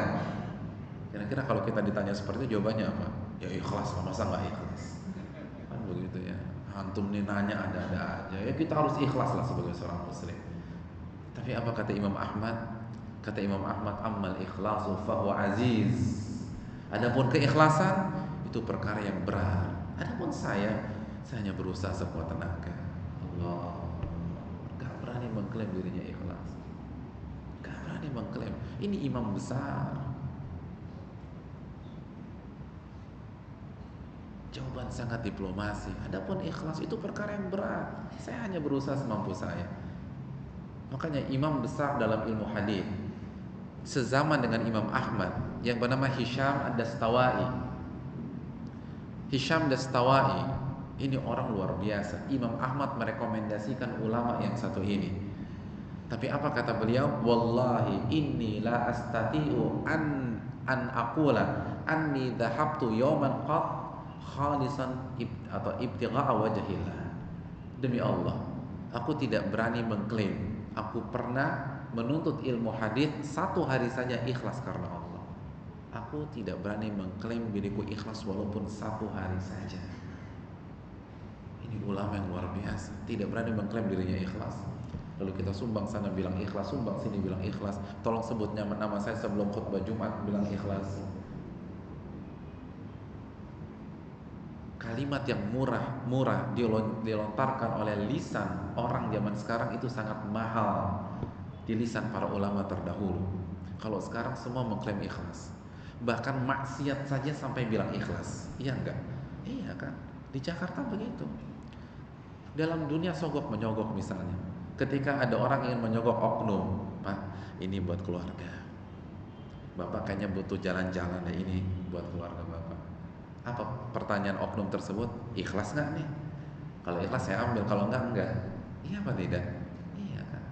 Kira-kira kalau kita ditanya seperti itu jawabannya apa? Ya ikhlas, masa enggak ikhlas? Kan begitu ya. Antum nih nanya ada-ada aja. Ya kita harus ikhlas lah sebagai seorang muslim. Tapi apa kata Imam Ahmad? Kata Imam Ahmad, ammal ikhlasu fahuwa aziz. Adapun keikhlasan itu perkara yang berat. Adapun saya hanya berusaha sekuat tenaga. Allah, gak berani mengklaim dirinya ikhlas. Gak berani mengklaim. Ini imam besar. Jawaban sangat diplomasi. Adapun ikhlas itu perkara yang berat. Saya hanya berusaha semampu saya. Makanya imam besar dalam ilmu hadis sezaman dengan Imam Ahmad yang bernama Hisham Ad-Dastawai. Hisham Dastawai ini orang luar biasa. Imam Ahmad merekomendasikan ulama yang satu ini. Tapi apa kata beliau? Wallahi inni la astati'u an aqula anni dhahabtu yawman qat khalisan atau ibtigha'a wajhillah. Demi Allah, aku tidak berani mengklaim aku pernah menuntut ilmu hadis satu hari saja ikhlas karena Allah. Aku tidak berani mengklaim diriku ikhlas walaupun satu hari saja. Ini ulama yang luar biasa, tidak berani mengklaim dirinya ikhlas. Lalu kita sumbang sana bilang ikhlas, sumbang sini bilang ikhlas. Tolong sebutnya nama saya sebelum khutbah Jumat bilang ikhlas. Kalimat yang murah dilontarkan oleh lisan orang zaman sekarang itu sangat mahal di lisan para ulama terdahulu. Kalau sekarang semua mengklaim ikhlas, bahkan maksiat saja sampai bilang ikhlas. Iya enggak? Iya kan? Di Jakarta begitu. Dalam dunia sogok menyogok misalnya, ketika ada orang ingin menyogok oknum, Pak, ini buat keluarga, Bapak kayaknya butuh jalan-jalan deh, ini buat keluarga Bapak. Apa pertanyaan oknum tersebut? Ikhlas nggak nih? Kalau ikhlas saya ambil, kalau enggak. Iya apa tidak? Iya kan?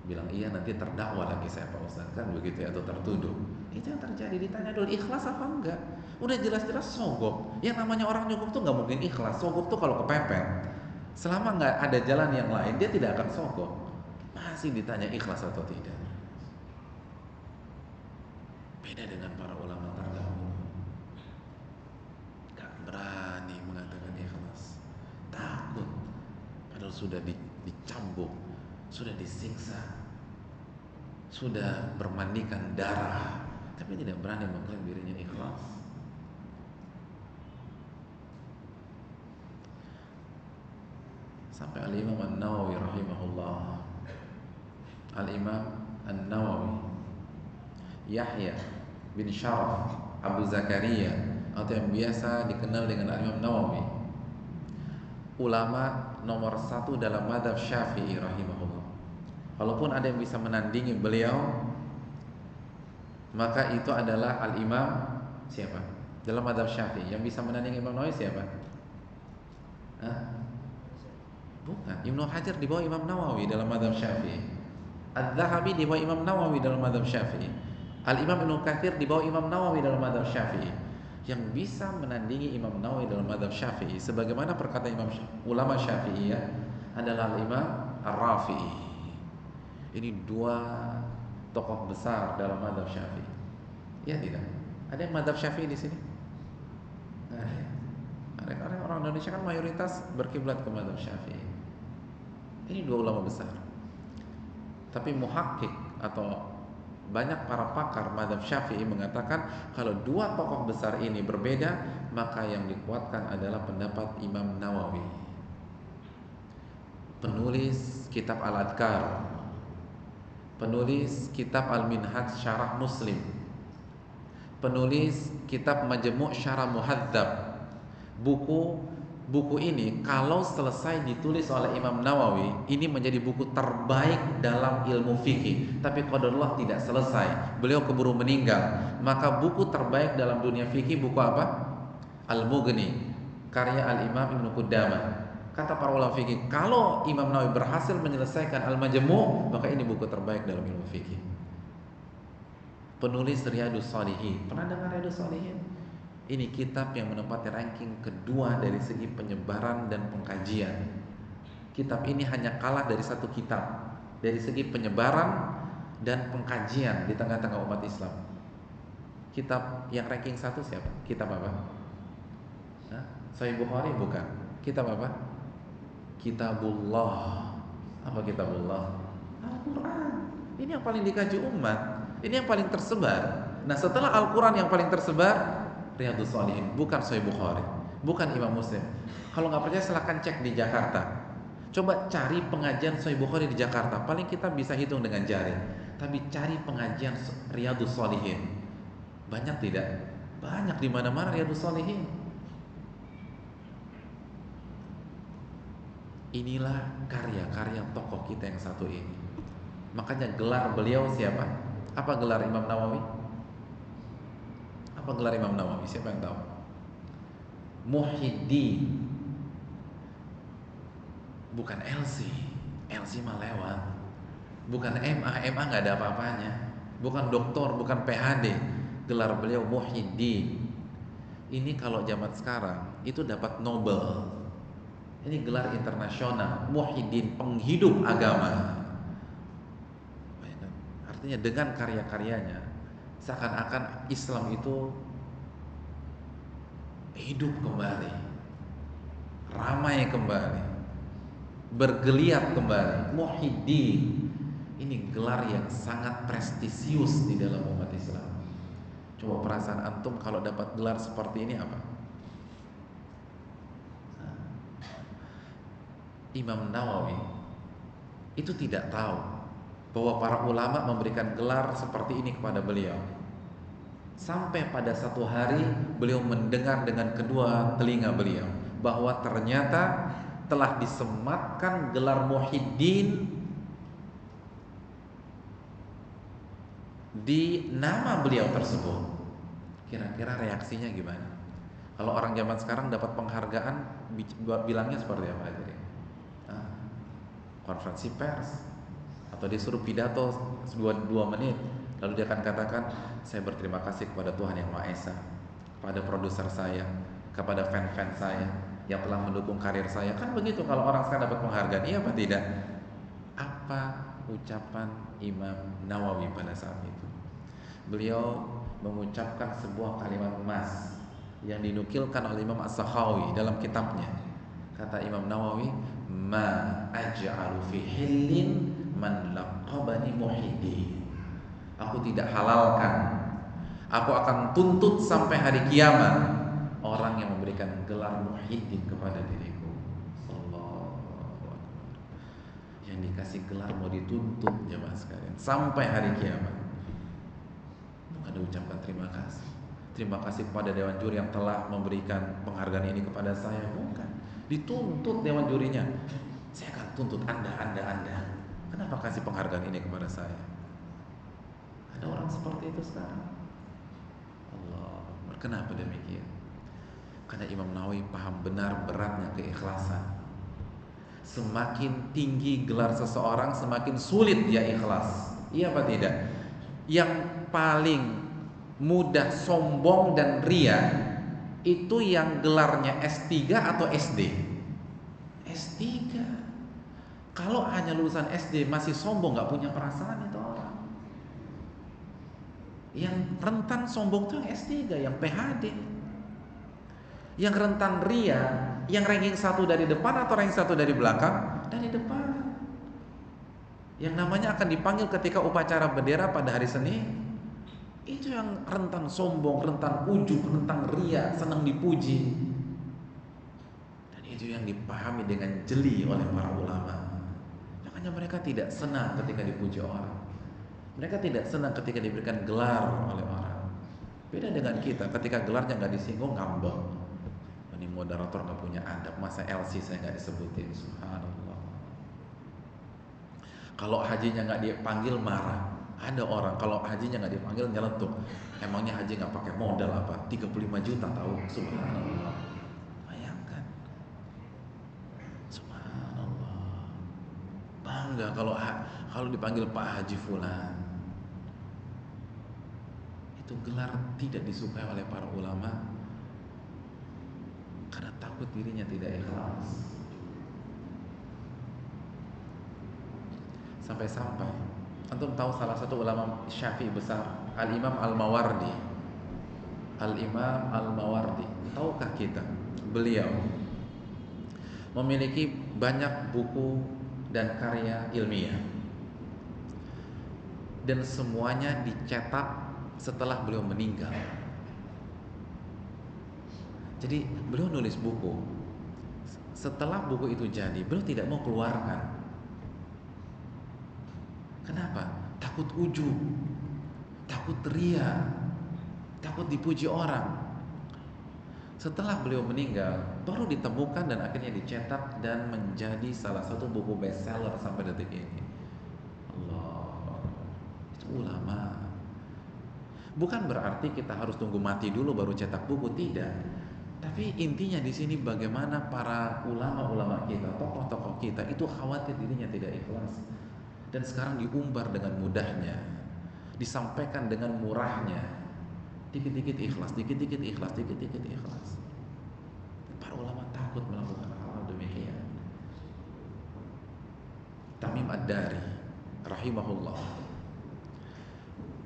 Bilang iya nanti terdakwa lagi saya Pak Ustaz, kan begitu ya, atau tertuduh. Itu yang terjadi. Ditanya dulu ikhlas apa enggak? Udah jelas-jelas sogok. Yang namanya orang nyogok tuh nggak mungkin ikhlas. Sogok tuh kalau kepepet, selama nggak ada jalan yang lain dia tidak akan sogok. Masih ditanya ikhlas atau tidak. Beda dengan para ulama terdahulu. Gak berani mengatakan ikhlas, takut. Padahal sudah dicambuk, sudah disiksa, sudah bermandikan darah, tapi tidak berani mengklaim dirinya ikhlas. Sampai Al-Imam An-Nawawi rahimahullah. Al-Imam An-Nawawi Yahya bin Syaraf Abu Zakaria, atau yang biasa dikenal dengan Al-Imam Nawawi, ulama nomor 1 dalam mazhab Syafi'i rahimahullah. Walaupun ada yang bisa menandingi beliau, maka itu adalah Al-Imam siapa? Dalam mazhab Syafi'i yang bisa menandingi Imam Nawawi siapa? Hah? Bukan. Ibnu Hajar di bawah Imam Nawawi dalam mazhab Syafi'i. Al-Zahabi di bawah Imam Nawawi dalam mazhab Syafi'i. Al-Imam Ibnu Katsir di bawah Imam Nawawi dalam mazhab Syafi'i. Yang bisa menandingi Imam Nawawi dalam mazhab Syafi'i, sebagaimana perkataan ulama Syafi'iyah, adalah Al-Imam Ar-Rafi'i. Ini dua tokoh besar dalam mazhab Syafi'i. Ya tidak? Ada yang mazhab Syafi'i di sini? Nggak ada. Karena orang Indonesia kan mayoritas berkiblat ke mazhab Syafi'i. Ini dua ulama besar. Tapi muhakkik atau banyak para pakar mazhab Syafi'i mengatakan kalau dua tokoh besar ini berbeda, maka yang dikuatkan adalah pendapat Imam Nawawi, penulis kitab Al-Adhkar, penulis kitab Al-Minhaj Syarah Muslim, penulis kitab Majmu' Syarah Muhadzab. Buku ini kalau selesai ditulis oleh Imam Nawawi, ini menjadi buku terbaik dalam ilmu fikih. Tapi qadarullah tidak selesai, beliau keburu meninggal. Maka buku terbaik dalam dunia fikih buku apa? Al-Mughni, karya Al-Imam Ibnu Qudamah. Kata para ulama fikih, kalau Imam Nawawi berhasil menyelesaikan Al-Majmu', maka ini buku terbaik dalam ilmu fikih. Penulis Riyadhus Shalihin, pernah dengar Riyadhus Shalihin? Ini kitab yang menempati ranking kedua dari segi penyebaran dan pengkajian. Kitab ini hanya kalah dari satu kitab dari segi penyebaran dan pengkajian di tengah-tengah umat Islam. Kitab yang ranking 1 siapa? Kitab apa? Sahih Bukhari bukan. Kitab apa? Kitabullah. Apa Kitabullah? Al-Quran. Ini yang paling dikaji umat. Ini yang paling tersebar. Nah, setelah Al-Quran yang paling tersebar, Riyadhus Shalihin, bukan Sahih Bukhari, bukan Imam Muslim. Kalau nggak percaya silahkan cek di Jakarta. Coba cari pengajian Sahih Bukhari di Jakarta, paling kita bisa hitung dengan jari. Tapi cari pengajian Riyadhus Shalihin, banyak tidak? Banyak, di mana-mana Riyadhus Shalihin. Inilah karya-karya tokoh kita yang satu ini. Makanya gelar beliau siapa? Apa gelar Imam Nawawi? Apa gelar Imam Nawawi? Siapa yang tahu? Muhyiddin. Bukan LC. LC mah lewat. Bukan MA. MA nggak ada apa-apanya. Bukan doktor, bukan PhD. Gelar beliau Muhyiddin. Ini kalau zaman sekarang itu dapat Nobel. Ini gelar internasional. Muhyiddin, penghidup agama. Artinya dengan karya-karyanya seakan-akan Islam itu hidup kembali, ramai kembali, bergeliat kembali. Muhyiddin, ini gelar yang sangat prestisius di dalam umat Islam. Coba perasaan antum kalau dapat gelar seperti ini apa? Imam Nawawi itu tidak tahu bahwa para ulama memberikan gelar seperti ini kepada beliau. Sampai pada satu hari beliau mendengar dengan kedua telinga beliau bahwa ternyata telah disematkan gelar Muhyiddin di nama beliau tersebut. Kira-kira reaksinya gimana? Kalau orang zaman sekarang dapat penghargaan, bilangnya seperti apa? Jadi konferensi pers, atau dia suruh pidato 2 menit, lalu dia akan katakan, saya berterima kasih kepada Tuhan Yang Maha Esa, kepada produser saya, kepada fan-fan saya yang telah mendukung karir saya. Kan begitu kalau orang sekarang dapat penghargaan, iya apa tidak? Apa ucapan Imam Nawawi pada saat itu? Beliau mengucapkan sebuah kalimat emas yang dinukilkan oleh Imam As-Sakhawi dalam kitabnya. Kata Imam Nawawi, ma aj'alu fi hillin man laqabani Muhyiddin. Aku tidak halalkan, aku akan tuntut sampai hari kiamat orang yang memberikan gelar Muhyiddin kepada diriku. Allahu yang dikasih gelar mau dituntut jemaah sekalian sampai hari kiamat. Bukan diucapkan terima kasih. Terima kasih kepada dewan juri yang telah memberikan penghargaan ini kepada saya. Bukan. Dituntut dewan jurinya. Saya akan tuntut Anda. Kenapa kasih penghargaan ini kepada saya? Ada orang seperti itu sekarang. Allah, kenapa demikian? Karena Imam Nawawi paham benar beratnya keikhlasan. Semakin tinggi gelar seseorang, semakin sulit dia ikhlas. Iya apa tidak? Yang paling mudah sombong dan ria itu yang gelarnya S3 atau SD? S3. Kalau hanya lulusan SD masih sombong, gak punya perasaan itu orang. Yang rentan sombong itu yang S3, yang PhD. Yang rentan ria, yang ranking 1 dari depan atau ranking 1 dari belakang? Dari depan. Yang namanya akan dipanggil ketika upacara bendera pada hari Senin. Itu yang rentan sombong, rentan ujub, rentan ria, senang dipuji. Dan itu yang dipahami dengan jeli oleh para ulama. Makanya mereka tidak senang ketika dipuji orang. Mereka tidak senang ketika diberikan gelar oleh orang. Beda dengan kita, ketika gelarnya gak disinggung, ngambek. Ini moderator gak punya adab, masa LC saya gak disebutin. Subhanallah. Kalau hajinya gak dipanggil, marah. Ada orang kalau hajinya nggak dipanggil nyeletuk. Emangnya haji nggak pakai modal apa? 35 juta tahu. Subhanallah. Bayangkan. Subhanallah. Bangga kalau dipanggil Pak Haji Fulan. Itu gelar tidak disukai oleh para ulama karena takut dirinya tidak ikhlas. Sampai-sampai antum tahu salah satu ulama Syafi'i besar, Al-Imam Al-Mawardi. Al-Imam Al-Mawardi, tahukah kita? Beliau memiliki banyak buku dan karya ilmiah. Dan semuanya dicetak setelah beliau meninggal. Jadi beliau nulis buku. Setelah buku itu jadi, beliau tidak mau keluarkan. Kenapa? Takut ujub, takut ria, takut dipuji orang. Setelah beliau meninggal, baru ditemukan dan akhirnya dicetak dan menjadi salah satu buku bestseller sampai detik ini. Allah, itu ulama. Bukan berarti kita harus tunggu mati dulu baru cetak buku, tidak. Tapi intinya di sini bagaimana para ulama-ulama kita, tokoh-tokoh kita itu khawatir dirinya tidak ikhlas. Dan sekarang diumbar dengan mudahnya, disampaikan dengan murahnya, dikit-dikit ikhlas, dikit-dikit ikhlas, dikit-dikit ikhlas. Para ulama takut melakukan hal demikian. Tamim Ad-Dari rahimahullah.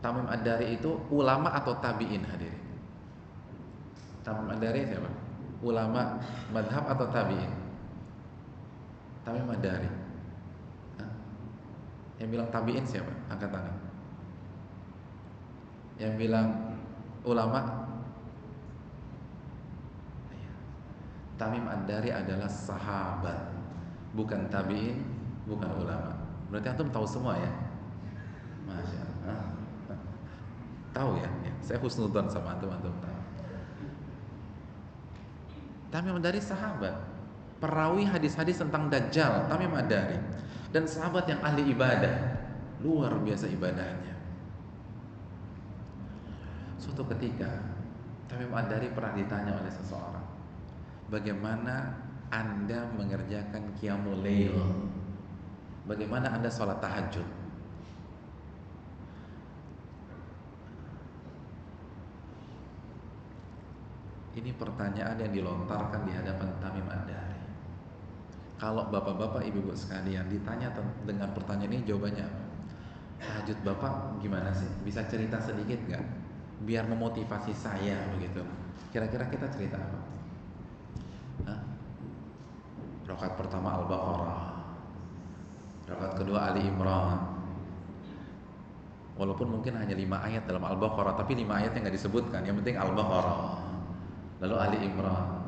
Tamim Ad-Dari itu ulama atau tabi'in hadirin? Tamim Ad-Dari siapa? Ulama madhab atau tabi'in? Tamim Ad-Dari. Yang bilang tabi'in siapa? Angkat tangan. Yang bilang ulama? Tamim Ad-Dari adalah sahabat, bukan tabi'in, bukan ulama. Berarti antum tahu semua ya? Masya Allah. Tahu ya? Saya husnudzon sama antum tahu. Tamim Ad-Dari sahabat, perawi hadis-hadis tentang Dajjal. Tamim Ad-Dari. Dan sahabat yang ahli ibadah, luar biasa ibadahnya. Suatu ketika Tamim Ad-Dari pernah ditanya oleh seseorang, bagaimana Anda mengerjakan qiyamul lail? Bagaimana Anda sholat tahajud? Ini pertanyaan yang dilontarkan di hadapan Tamim Ad-Dari. Kalau bapak-bapak, ibu-ibu sekalian ditanya dengan pertanyaan ini, jawabannya apa? Tahajud bapak gimana sih? Bisa cerita sedikit gak? Biar memotivasi saya begitu. Kira-kira kita cerita apa? Rakaat pertama Al-Baqarah, rakaat kedua Ali Imran. Walaupun mungkin hanya 5 ayat dalam Al-Baqarah, tapi 5 ayat yang gak disebutkan. Yang penting Al-Baqarah, lalu Ali Imran.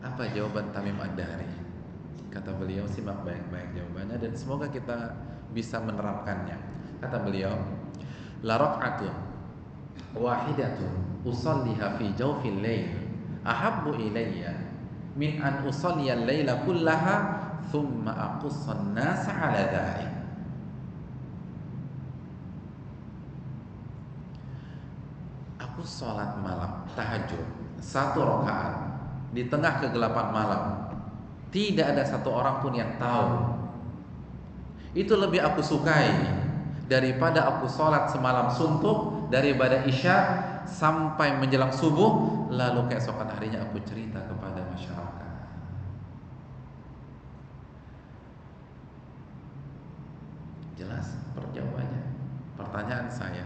Apa jawaban Tamim Ad-Dari? Kata beliau, simak baik-baik jawabannya dan semoga kita bisa menerapkannya. Kata beliau, la rak'atun wahidatun usalliha fi jawfil lail ahabbu ilayya min an usalliya al-laila kullaha thumma aqussan nasa ala dhalik. Aku sholat malam tahajud 1 rakaat di tengah kegelapan malam, tidak ada satu orang pun yang tahu. Itu lebih aku sukai daripada aku sholat semalam suntuk daripada isya sampai menjelang subuh, lalu keesokan harinya aku cerita kepada masyarakat. Jelas perjawabannya. Pertanyaan saya,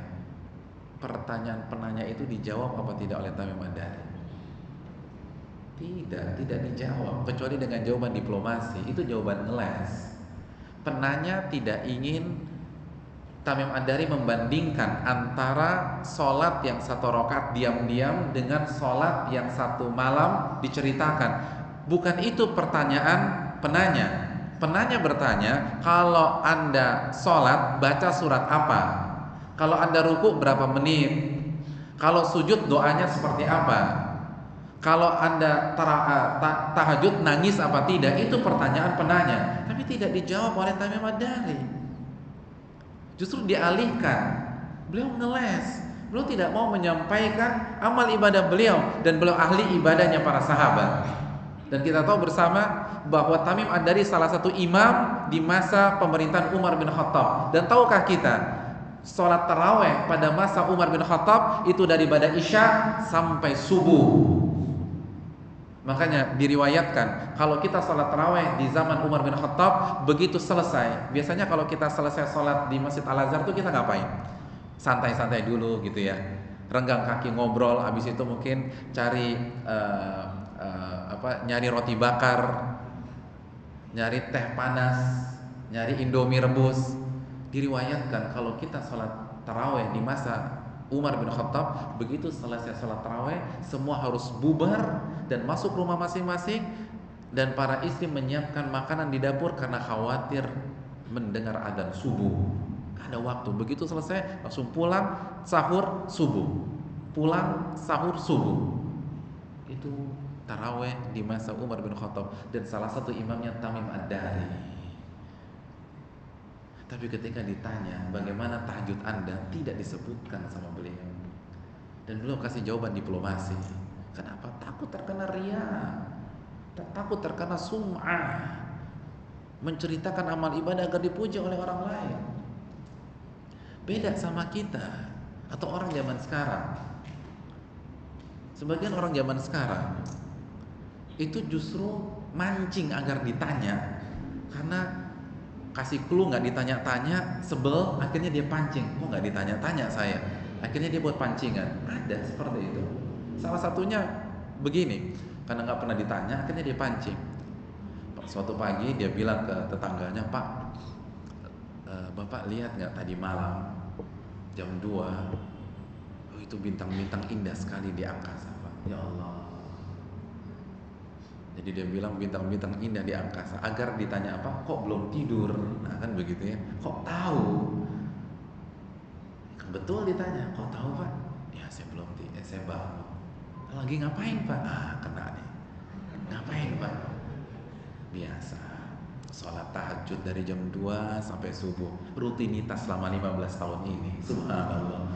pertanyaan penanya itu dijawab apa tidak oleh Tamim Ad-Dari? Tidak dijawab, kecuali dengan jawaban diplomasi. Itu jawaban ngeles. Penanya tidak ingin Tamim Ad-Dari membandingkan antara sholat yang 1 rakaat diam-diam dengan sholat yang 1 malam diceritakan. Bukan itu pertanyaan penanya. Penanya bertanya, kalau Anda sholat baca surat apa? Kalau Anda ruku berapa menit? Kalau sujud doanya seperti apa? Kalau Anda tahajud nangis apa tidak? Itu pertanyaan penanya. Tapi tidak dijawab oleh Tamim Ad-Dari. Justru dialihkan. Beliau ngeles. Beliau tidak mau menyampaikan amal ibadah beliau, dan beliau ahli ibadahnya para sahabat. Dan kita tahu bersama bahwa Tamim Ad-Dari salah satu imam di masa pemerintahan Umar bin Khattab. Dan tahukah kita, sholat taraweh pada masa Umar bin Khattab itu daripada isya sampai subuh. Makanya diriwayatkan kalau kita sholat taraweh di zaman Umar bin Khattab, begitu selesai, biasanya kalau kita selesai sholat di Masjid Al-Azhar tuh kita ngapain? Santai-santai dulu gitu ya, renggang kaki ngobrol, habis itu mungkin cari nyari roti bakar, nyari teh panas, nyari indomie rebus. Diriwayatkan kalau kita sholat taraweh di masa Umar bin Khattab, begitu selesai sholat taraweh semua harus bubar dan masuk rumah masing-masing, dan para istri menyiapkan makanan di dapur karena khawatir mendengar adzan subuh. Ada waktu, begitu selesai langsung pulang, sahur subuh, pulang sahur subuh. Itu taraweh di masa Umar bin Khattab, dan salah satu imamnya Tamim Ad-Dari. Tapi ketika ditanya bagaimana tahajud Anda, tidak disebutkan sama beliau. Dan beliau kasih jawaban diplomasi. Kenapa? Takut terkena riya, takut terkena sum'ah, menceritakan amal ibadah agar dipuji oleh orang lain. Beda sama kita atau orang zaman sekarang. Sebagian orang zaman sekarang itu justru mancing agar ditanya, karena kasih clue nggak ditanya-tanya, sebel, akhirnya dia pancing. Kok nggak ditanya-tanya saya? Akhirnya dia buat pancingan. Ada seperti itu. Salah satunya begini, karena nggak pernah ditanya, akhirnya dia pancing. Suatu pagi dia bilang ke tetangganya, Pak, Bapak lihat nggak tadi malam jam 2, oh, itu bintang-bintang indah sekali di angkasa, Pak. Ya Allah. Jadi dia bilang bintang-bintang indah di angkasa. Agar ditanya apa? Kok belum tidur? Nah kan begitu ya. Kok tahu? Betul ditanya. Kok tahu Pak? Ya saya belum tidur. Saya bangun. Lagi ngapain Pak? Ah kena nih. Ngapain Pak? Biasa. Sholat tahajud dari jam 2 sampai subuh. Rutinitas selama 15 tahun ini. Subhanallah.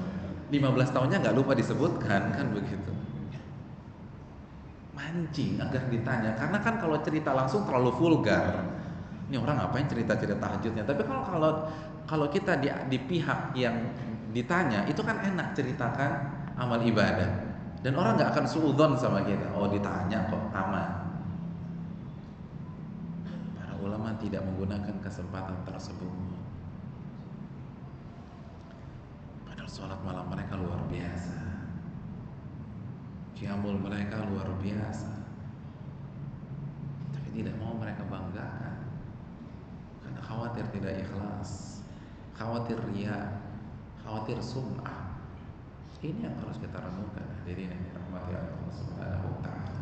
15 tahunnya nggak lupa disebutkan kan begitu. Mancing agar ditanya, karena kan kalau cerita langsung terlalu vulgar. Ini orang ngapain cerita-cerita tahajudnya? Tapi kalau kita di pihak yang ditanya, itu kan enak ceritakan amal ibadah, dan orang nggak akan suudzon sama kita. Oh ditanya kok aman. Para ulama tidak menggunakan kesempatan tersebut. Padahal sholat malam mereka luar biasa. Qiyamul mereka luar biasa, tapi tidak mau mereka banggakan karena khawatir tidak ikhlas, khawatir riya, khawatir sum'ah. Ini yang harus kita renungkan, hadirin yang dirahmati Allah Subhanahu wa taala.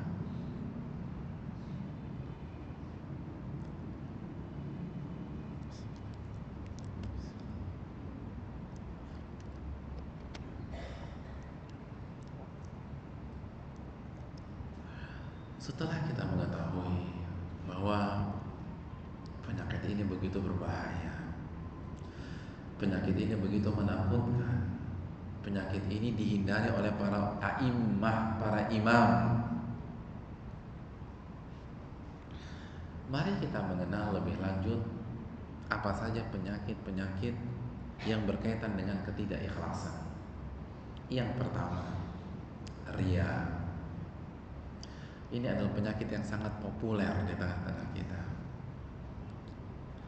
Setelah kita mengetahui bahwa penyakit ini begitu berbahaya, penyakit ini begitu menakutkan, penyakit ini dihindari oleh para a'immah, para imam, mari kita mengenal lebih lanjut apa saja penyakit-penyakit yang berkaitan dengan ketidakikhlasan. Yang pertama, riya. Ini adalah penyakit yang sangat populer di tengah-tengah kita.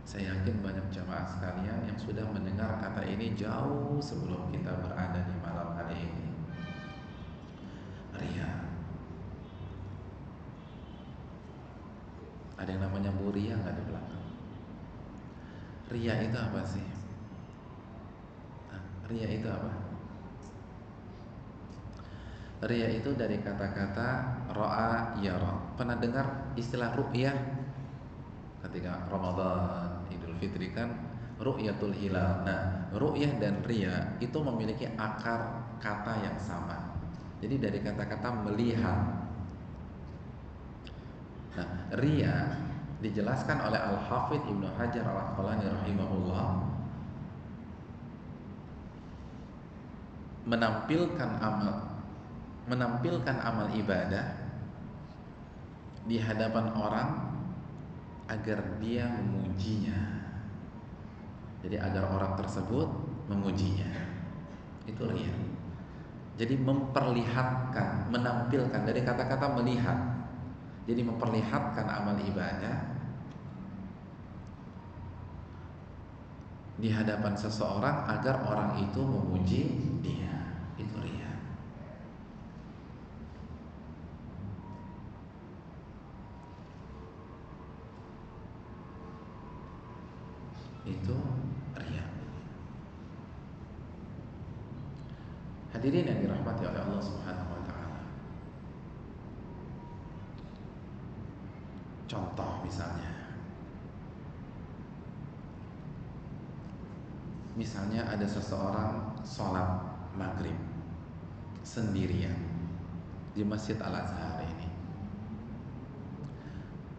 Saya yakin banyak jamaah sekalian yang sudah mendengar kata ini jauh sebelum kita berada di malam hari ini. Riya. Ada yang namanya Bu Ria nggak di belakang? Riya itu apa sih? Riya itu apa? Riya itu dari kata-kata ro'a yara. Pernah dengar istilah ru'yah? Ketika Ramadan, Idul Fitri kan ru'yatul hilal. Nah, ru'yah dan riya itu memiliki akar kata yang sama. Jadi dari kata-kata melihat. Nah, riya dijelaskan oleh Al-Hafidh Ibnu Hajar Al-Asqalani rahimahullah, menampilkan amal ibadah di hadapan orang agar dia memujinya. Jadi agar orang tersebut memujinya. Itu riya. Jadi memperlihatkan, menampilkan, dari kata-kata melihat. Jadi memperlihatkan amal ibadah di hadapan seseorang agar orang itu memuji dia. Itu riya. Itu riya. Hadirin yang dirahmati oleh Allah Subhanahu wa taala. Contoh misalnya ada seseorang sholat maghrib sendirian di Masjid Al-Azhar ini.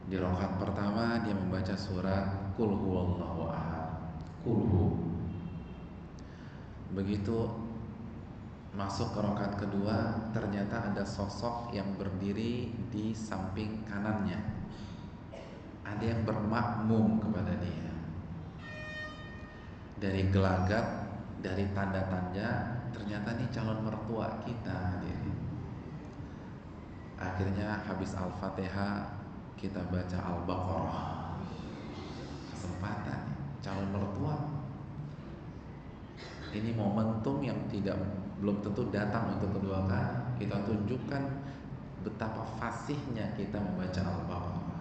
Di rakaat pertama dia membaca surat Qul huwallahu ahad. Begitu masuk ke rakaat kedua, ternyata ada sosok yang berdiri di samping kanannya. Ada yang bermakmum kepada dia. Dari gelagat, dari tanda-tanda, ternyata nih calon mertua kita hadirin. Akhirnya habis Al-Fatihah kita baca Al-Baqarah. Kesempatan calon mertua. Ini momentum yang belum tentu datang untuk kedua kali. Kita tunjukkan betapa fasihnya kita membaca Al-Baqarah.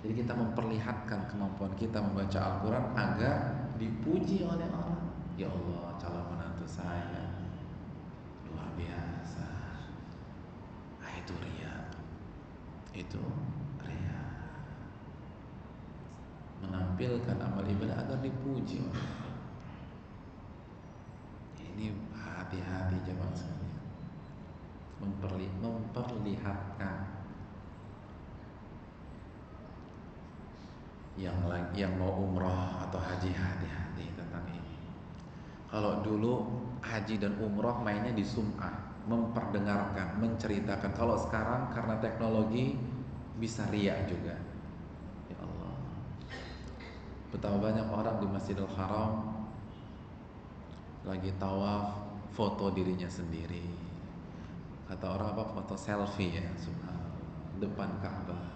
Jadi kita memperlihatkan kemampuan kita membaca Al-Quran agar dipuji oleh orang. Ya Allah, calon menantu saya luar biasa. Itu riya. Itu riya. Menampilkan amal ibadah agar dipuji oleh orang. Ini hati-hati jemaah sekalian. Memperlihatkan. Yang mau umroh atau haji, hati-hati tentang ini. Kalau dulu haji dan umroh mainnya di sum'ah, memperdengarkan, menceritakan. Kalau sekarang karena teknologi bisa riya juga. Ya Allah, betapa banyak orang di Masjidil Haram lagi tawaf foto dirinya sendiri. Kata orang apa, foto selfie ya, subhanallah, depan Ka'bah.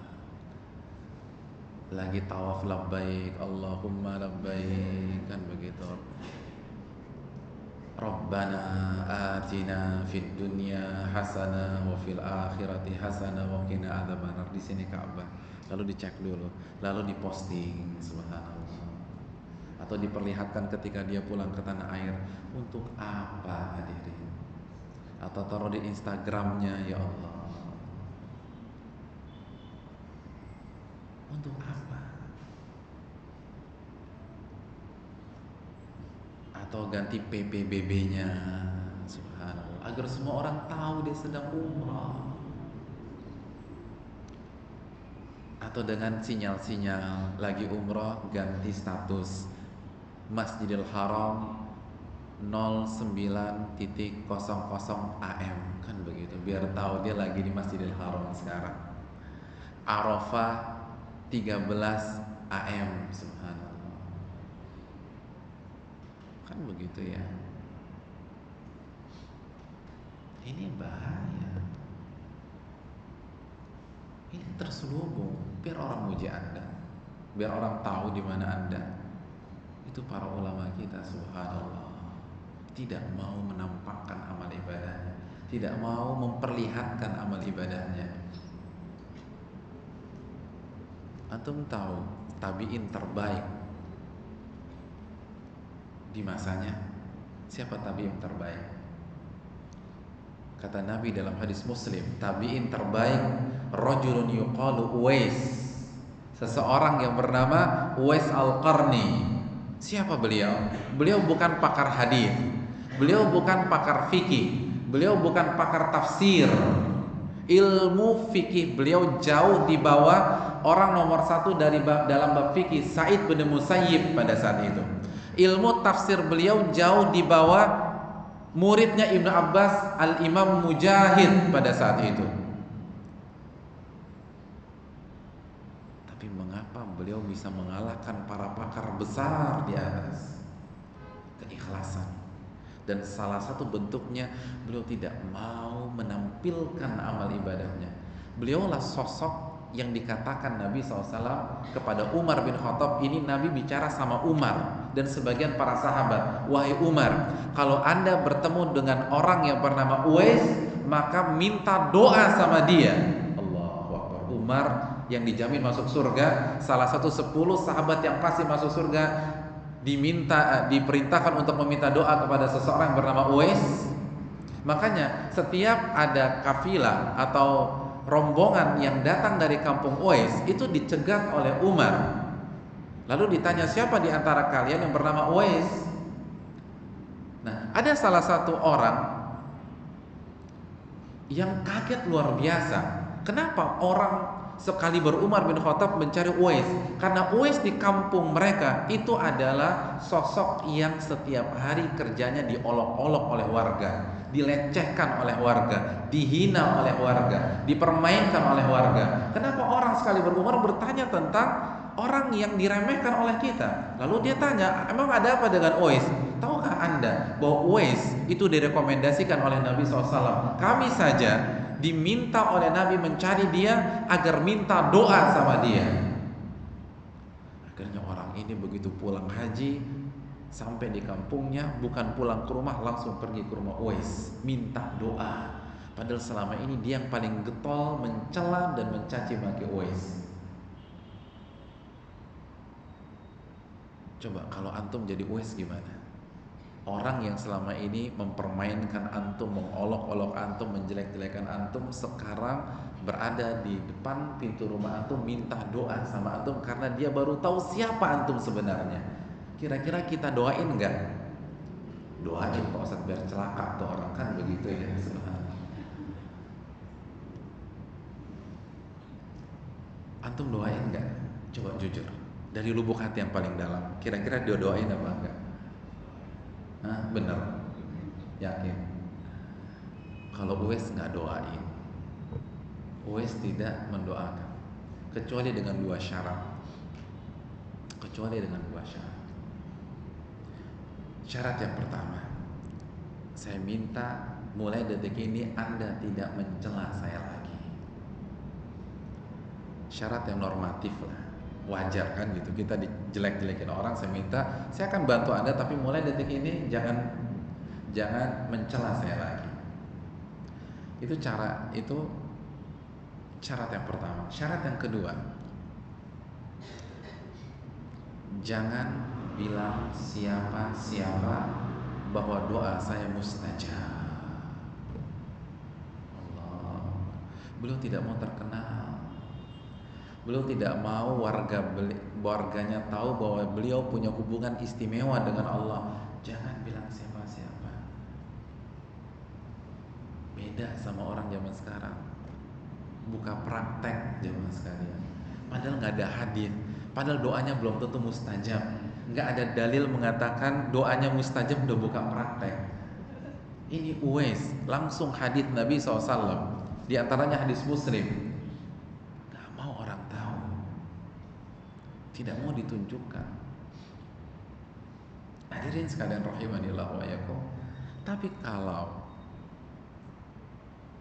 Lagi tawaf labbaik Allahumma labbaik, kan begitu. Rabbana atina fid dunya hasanah wa fil akhirati hasanah wa qina adzabannar. Di sini Ka'bah. Lalu dicek dulu, lalu diposting, subhanallah. Atau diperlihatkan ketika dia pulang ke tanah air. Untuk apa hadirin? Atau taruh di Instagramnya, ya Allah. Untuk apa? Atau ganti PPBB-nya, subhanallah, agar semua orang tahu dia sedang umrah. atau dengan sinyal-sinyal lagi umroh ganti status Masjidil Haram 09.00 AM, kan begitu, biar tahu dia lagi di Masjidil Haram sekarang. Arafah 13 AM, subhanallah, kan begitu ya. Ini bahaya, ini terselubung biar orang muji Anda, biar orang tahu di mana Anda. Itu para ulama kita, subhanallah, tidak mau menampakkan amal ibadahnya, tidak mau memperlihatkan amal ibadahnya. Antum tahu tabi'in terbaik di masanya siapa? Tabi'in terbaik, kata Nabi dalam hadis Muslim, tabi'in terbaik rajulun yuqalu Uwais, seseorang yang bernama Uwais Al-Qarni. Siapa beliau? Beliau bukan pakar hadis, beliau bukan pakar fikih, beliau bukan pakar tafsir. Ilmu fikih beliau jauh di bawah orang nomor satu dalam bab fikih, Sa'id bin Musayyib pada saat itu. Ilmu tafsir beliau jauh di bawah muridnya Ibnu Abbas, Al-Imam Mujahid pada saat itu. Tapi mengapa beliau bisa mengalahkan para pakar besar di atas? Keikhlasan. Dan salah satu bentuknya, beliau tidak mau menampilkan amal ibadahnya. Beliaulah sosok yang dikatakan Nabi SAW kepada Umar bin Khattab. Ini Nabi bicara sama Umar dan sebagian para sahabat, wahai Umar, kalau Anda bertemu dengan orang yang bernama Uwais, maka minta doa sama dia. Allahu Akbar. Umar yang dijamin masuk surga, salah satu 10 sahabat yang pasti masuk surga, diperintahkan untuk meminta doa kepada seseorang yang bernama Uwais. Makanya setiap ada kafilah atau rombongan yang datang dari kampung Uwais itu dicegat oleh Umar. Lalu ditanya, siapa di antara kalian yang bernama Uwais? Nah, ada salah satu orang yang kaget luar biasa. Kenapa orang sekali Umar bin Khattab mencari Uwais? Karena Uwais di kampung mereka itu adalah sosok yang setiap hari kerjanya diolok-olok oleh warga, dilecehkan oleh warga, dihina oleh warga, dipermainkan oleh warga. Kenapa orang sekali Umar bertanya tentang orang yang diremehkan oleh kita? Lalu dia tanya, emang ada apa dengan Uwais? Tahukah Anda bahwa Uwais itu direkomendasikan oleh Nabi SAW? Kami saja diminta oleh Nabi mencari dia agar minta doa sama dia. Akhirnya orang ini begitu pulang haji, sampai di kampungnya bukan pulang ke rumah, langsung pergi ke rumah Uwais minta doa. Padahal selama ini dia yang paling getol mencela dan mencaci maki Uwais. Coba kalau antum jadi Uwais gimana? Orang yang selama ini mempermainkan antum, mengolok-olok antum, menjelek-jelekan antum, sekarang berada di depan pintu rumah antum minta doa sama antum karena dia baru tahu siapa antum sebenarnya. Kira-kira kita doain enggak? Doain Pak Ustadz biar celaka tuh orang, kan begitu ya. Antum doain enggak? Coba jujur, dari lubuk hati yang paling dalam, kira-kira dia doain apa enggak? Hah, bener? Yakin? Kalau Uwais nggak doain, Uwais tidak mendoakan, kecuali dengan dua syarat. Kecuali dengan dua syarat. Syarat yang pertama, saya minta mulai detik ini Anda tidak mencela saya lagi. Syarat yang normatif lah, wajar kan gitu, kita dijelek-jelekin orang, saya minta saya akan bantu Anda, tapi mulai detik ini jangan mencela saya lagi. Itu syarat yang pertama. Syarat yang kedua, jangan bilang siapa-siapa bahwa doa saya mustajab. Allah, beliau tidak mau terkenal. Beliau tidak mau warganya tahu bahwa beliau punya hubungan istimewa dengan Allah. Jangan bilang siapa-siapa. Beda sama orang zaman sekarang, buka praktek zaman sekalian. padahal nggak ada hadis, padahal doanya belum tentu mustajab, nggak ada dalil mengatakan doanya mustajab, udah buka praktek. Ini Uwais langsung hadis Nabi SAW, di antaranya hadis Muslim, nggak mau orang tahu, tidak mau ditunjukkan. Hadirin sekalian rahimanillah wa iyyakum. Tapi kalau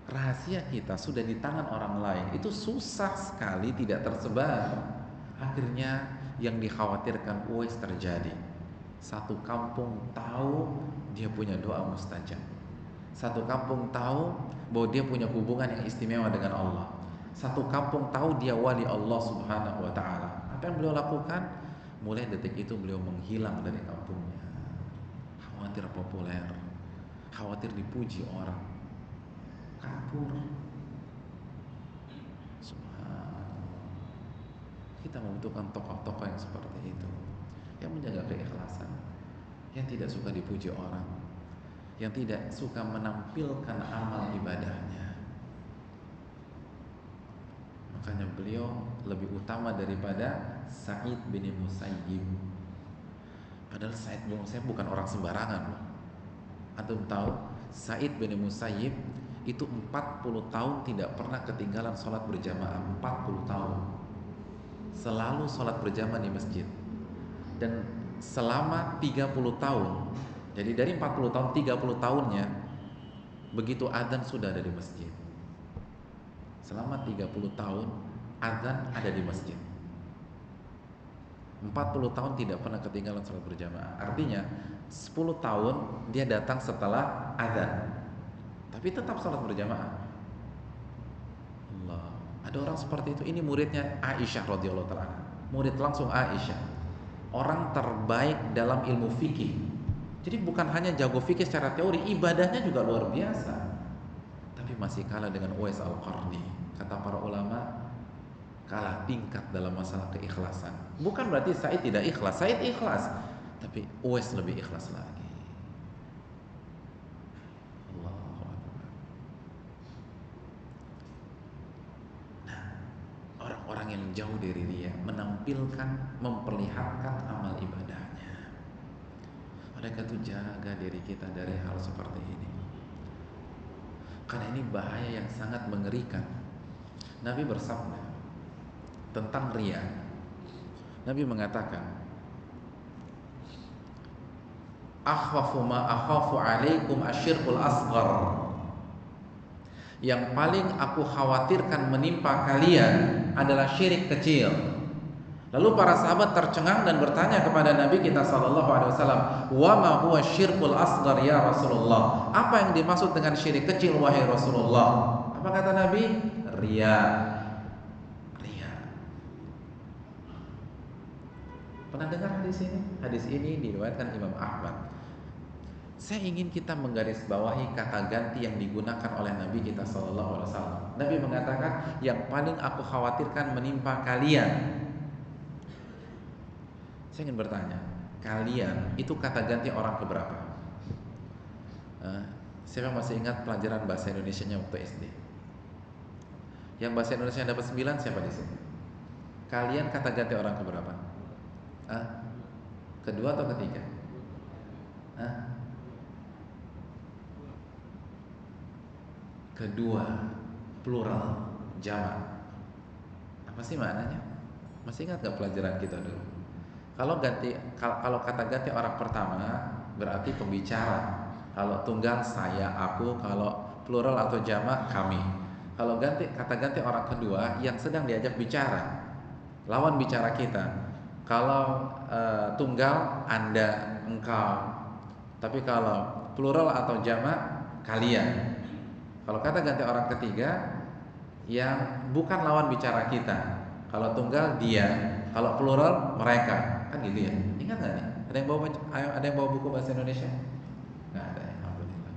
rahasia kita sudah di tangan orang lain, itu susah sekali tidak tersebar. Akhirnya yang dikhawatirkan Uwais terjadi. Satu kampung tahu dia punya doa mustajab. Satu kampung tahu bahwa dia punya hubungan yang istimewa dengan Allah. Satu kampung tahu dia wali Allah Subhanahu wa ta'ala. Apa yang beliau lakukan? Mulai detik itu beliau menghilang dari kampungnya. Khawatir populer, khawatir dipuji orang, kabur. Subhanallah. Kita membutuhkan tokoh-tokoh yang seperti itu, yang menjaga keikhlasan, yang tidak suka dipuji orang, yang tidak suka menampilkan amal ibadahnya. Makanya beliau lebih utama daripada Sa'id bin Musayyib. Padahal Sa'id bin Musayyib bukan orang sembarangan loh. Antum tahu Sa'id bin Musayyib itu 40 tahun tidak pernah ketinggalan sholat berjamaah. 40 tahun selalu sholat berjamaah di masjid. Dan selama 30 tahun, jadi dari 40 tahun, 30 tahunnya begitu adzan sudah ada di masjid. Selama 30 tahun adzan ada di masjid. 40 tahun tidak pernah ketinggalan sholat berjamaah. Artinya 10 tahun dia datang setelah adzan, tapi tetap sholat berjamaah. Allah, ada orang seperti itu. Ini muridnya Aisyah radhiyallahu taala. Murid langsung Aisyah. Orang terbaik dalam ilmu fikih. Jadi bukan hanya jago fikih secara teori, ibadahnya juga luar biasa. Tapi masih kalah dengan Uwais Al-Qarni. Kata para ulama, kalah tingkat dalam masalah keikhlasan. Bukan berarti Sa'id tidak ikhlas, Sa'id ikhlas, tapi Uwais lebih ikhlas lagi. Allahu Akbar. Nah, orang-orang yang jauh dari riya menampilkan, memperlihatkan amal ibadahnya. Mereka tuh jaga diri kita dari hal seperti ini, karena ini bahaya yang sangat mengerikan. Nabi bersabda tentang riya. Nabi mengatakan, akhwafu ma akhafu alaikum asyirkul asghar. Yang paling aku khawatirkan menimpa kalian adalah syirik kecil. Lalu para sahabat tercengang dan bertanya kepada Nabi kita sallallahu alaihi wasallam, "Wa ma huwa syirkul asghar ya Rasulullah?" Apa yang dimaksud dengan syirik kecil wahai Rasulullah? Apa kata Nabi? Riya. Riya. Pernah dengar hadis ini? Hadis ini diriwayatkan Imam Ahmad. Saya ingin kita menggarisbawahi kata ganti yang digunakan oleh Nabi kita sallallahu alaihi wasallam. Nabi mengatakan, yang paling aku khawatirkan menimpa kalian. Saya ingin bertanya, kalian itu kata ganti orang keberapa? Siapa masih ingat pelajaran bahasa Indonesianya waktu SD? Yang bahasa Indonesia dapat 9 siapa di sini? Kalian kata ganti orang keberapa? Kedua atau ketiga? Kedua, plural, jamak. Apa sih maknanya? Masih ingat gak pelajaran kita dulu? Kalau kata ganti orang pertama berarti pembicara. Kalau tunggal saya, aku. Kalau plural atau jamak kami. Kalau kata ganti orang kedua yang sedang diajak bicara, lawan bicara kita. Kalau tunggal Anda, engkau. Tapi kalau plural atau jamak kalian. Kalau kata ganti orang ketiga yang bukan lawan bicara kita. Kalau tunggal dia, kalau plural mereka. Kan gitu ya. Ingat nggak nih? Ada yang bawa buku bahasa Indonesia? Nggak ada, alhamdulillah.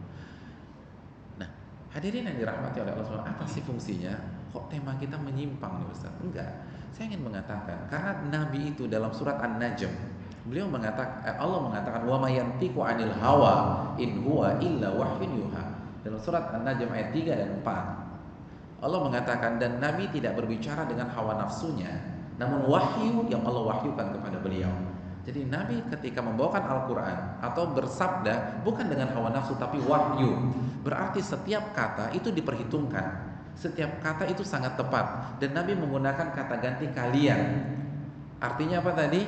Nah, hadirin yang dirahmati oleh Allah SWT, apa sih fungsinya? Kok tema kita menyimpang nih Ustaz? Enggak. Saya ingin mengatakan karena Nabi itu dalam surat An-Najm, Allah mengatakan wa may yantiqu 'anil hawa in huwa illa wahyun yuha. Dalam surat An-Najm ayat 3 dan 4. Allah mengatakan, dan Nabi tidak berbicara dengan hawa nafsunya, namun wahyu yang Allah wahyukan kepada beliau. Jadi Nabi ketika membawakan Al-Quran atau bersabda bukan dengan hawa nafsu tapi wahyu. Berarti setiap kata itu diperhitungkan, setiap kata itu sangat tepat. Dan Nabi menggunakan kata ganti kalian. Artinya apa tadi?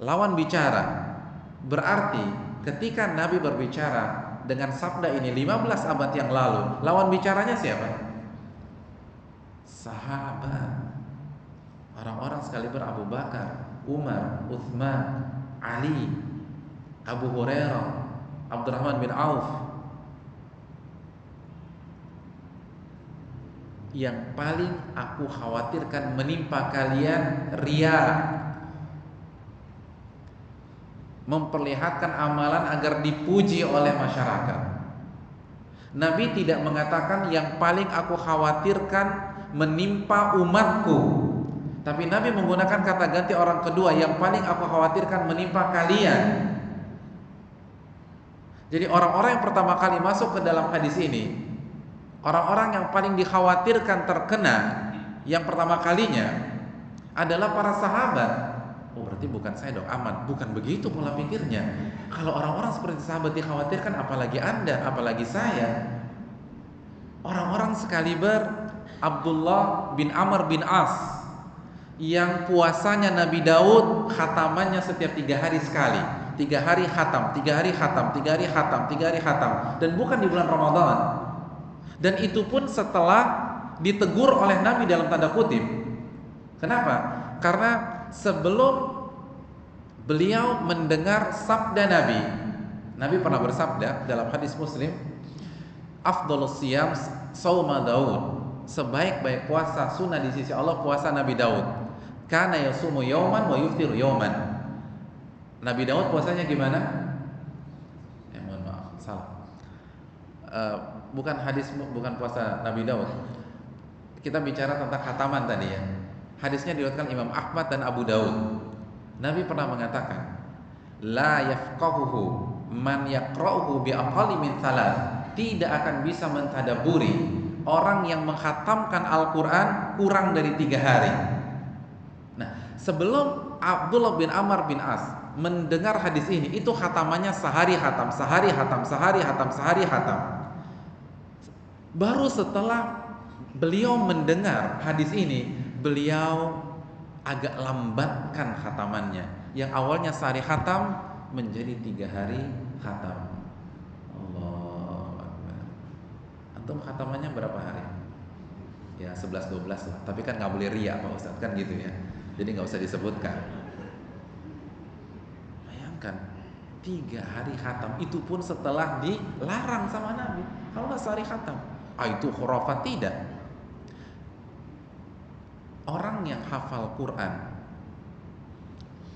Lawan bicara. Berarti ketika Nabi berbicara dengan sabda ini 15 abad yang lalu, lawan bicaranya siapa? Sahabat. Orang-orang sekaliber Abu Bakar, Umar, Uthman, Ali, Abu Hurairah, Abdurrahman bin Auf. Yang paling aku khawatirkan menimpa kalian riya, memperlihatkan amalan agar dipuji oleh masyarakat. Nabi tidak mengatakan yang paling aku khawatirkan menimpa umatku, tapi Nabi menggunakan kata ganti orang kedua, yang paling aku khawatirkan menimpa kalian. Jadi orang-orang yang pertama kali masuk ke dalam hadis ini, orang-orang yang paling dikhawatirkan terkena yang pertama kalinya adalah para sahabat. Oh, berarti bukan saya dong, aman. Bukan begitu pola pikirnya. Kalau orang-orang seperti sahabat dikhawatirkan, apalagi Anda, apalagi saya. Orang-orang sekaliber Abdullah bin Amr bin As, yang puasanya Nabi Daud khatamannya setiap 3 hari sekali, 3 hari khatam, 3 hari khatam, 3 hari khatam, 3 hari khatam, dan bukan di bulan Ramadan. Dan itu pun setelah ditegur oleh Nabi dalam tanda kutip. Kenapa? Karena sebelum beliau mendengar sabda Nabi, Nabi pernah bersabda dalam hadis Muslim, afdhalus siyam shauma Daud, sebaik-baik puasa sunnah di sisi Allah puasa Nabi Daud. Kana yasumu yauman wa yuftiru yauman. Nabi Daud puasanya gimana? Mohon maaf, salah. Bukan hadis, bukan puasa Nabi Daud. Kita bicara tentang khataman tadi ya. Hadisnya diriwayatkan Imam Ahmad dan Abu Daud. Nabi pernah mengatakan, la yafqahuhu man yaqra'uhu bi aqalli min thalath. Tidak akan bisa mentadaburi orang yang menghatamkan Al-Quran kurang dari 3 hari. Nah, sebelum Abdullah bin Amr bin As mendengar hadis ini, itu khatamannya sehari khatam, sehari khatam, sehari khatam, sehari khatam. Baru setelah beliau mendengar hadis ini, beliau agak lambatkan khatamannya. Yang awalnya sehari khatam menjadi 3 hari khatam. Allah Akbar. Antum khatamannya berapa hari? Ya 11-12 lah. Tapi kan nggak boleh riya Pak Ustadz, kan gitu ya. Jadi nggak usah disebutkan. Bayangkan 3 hari khatam, itu pun setelah dilarang sama Nabi. Kalau nggak sehari khatam, itu khurafat. Tidak. Orang yang hafal Quran,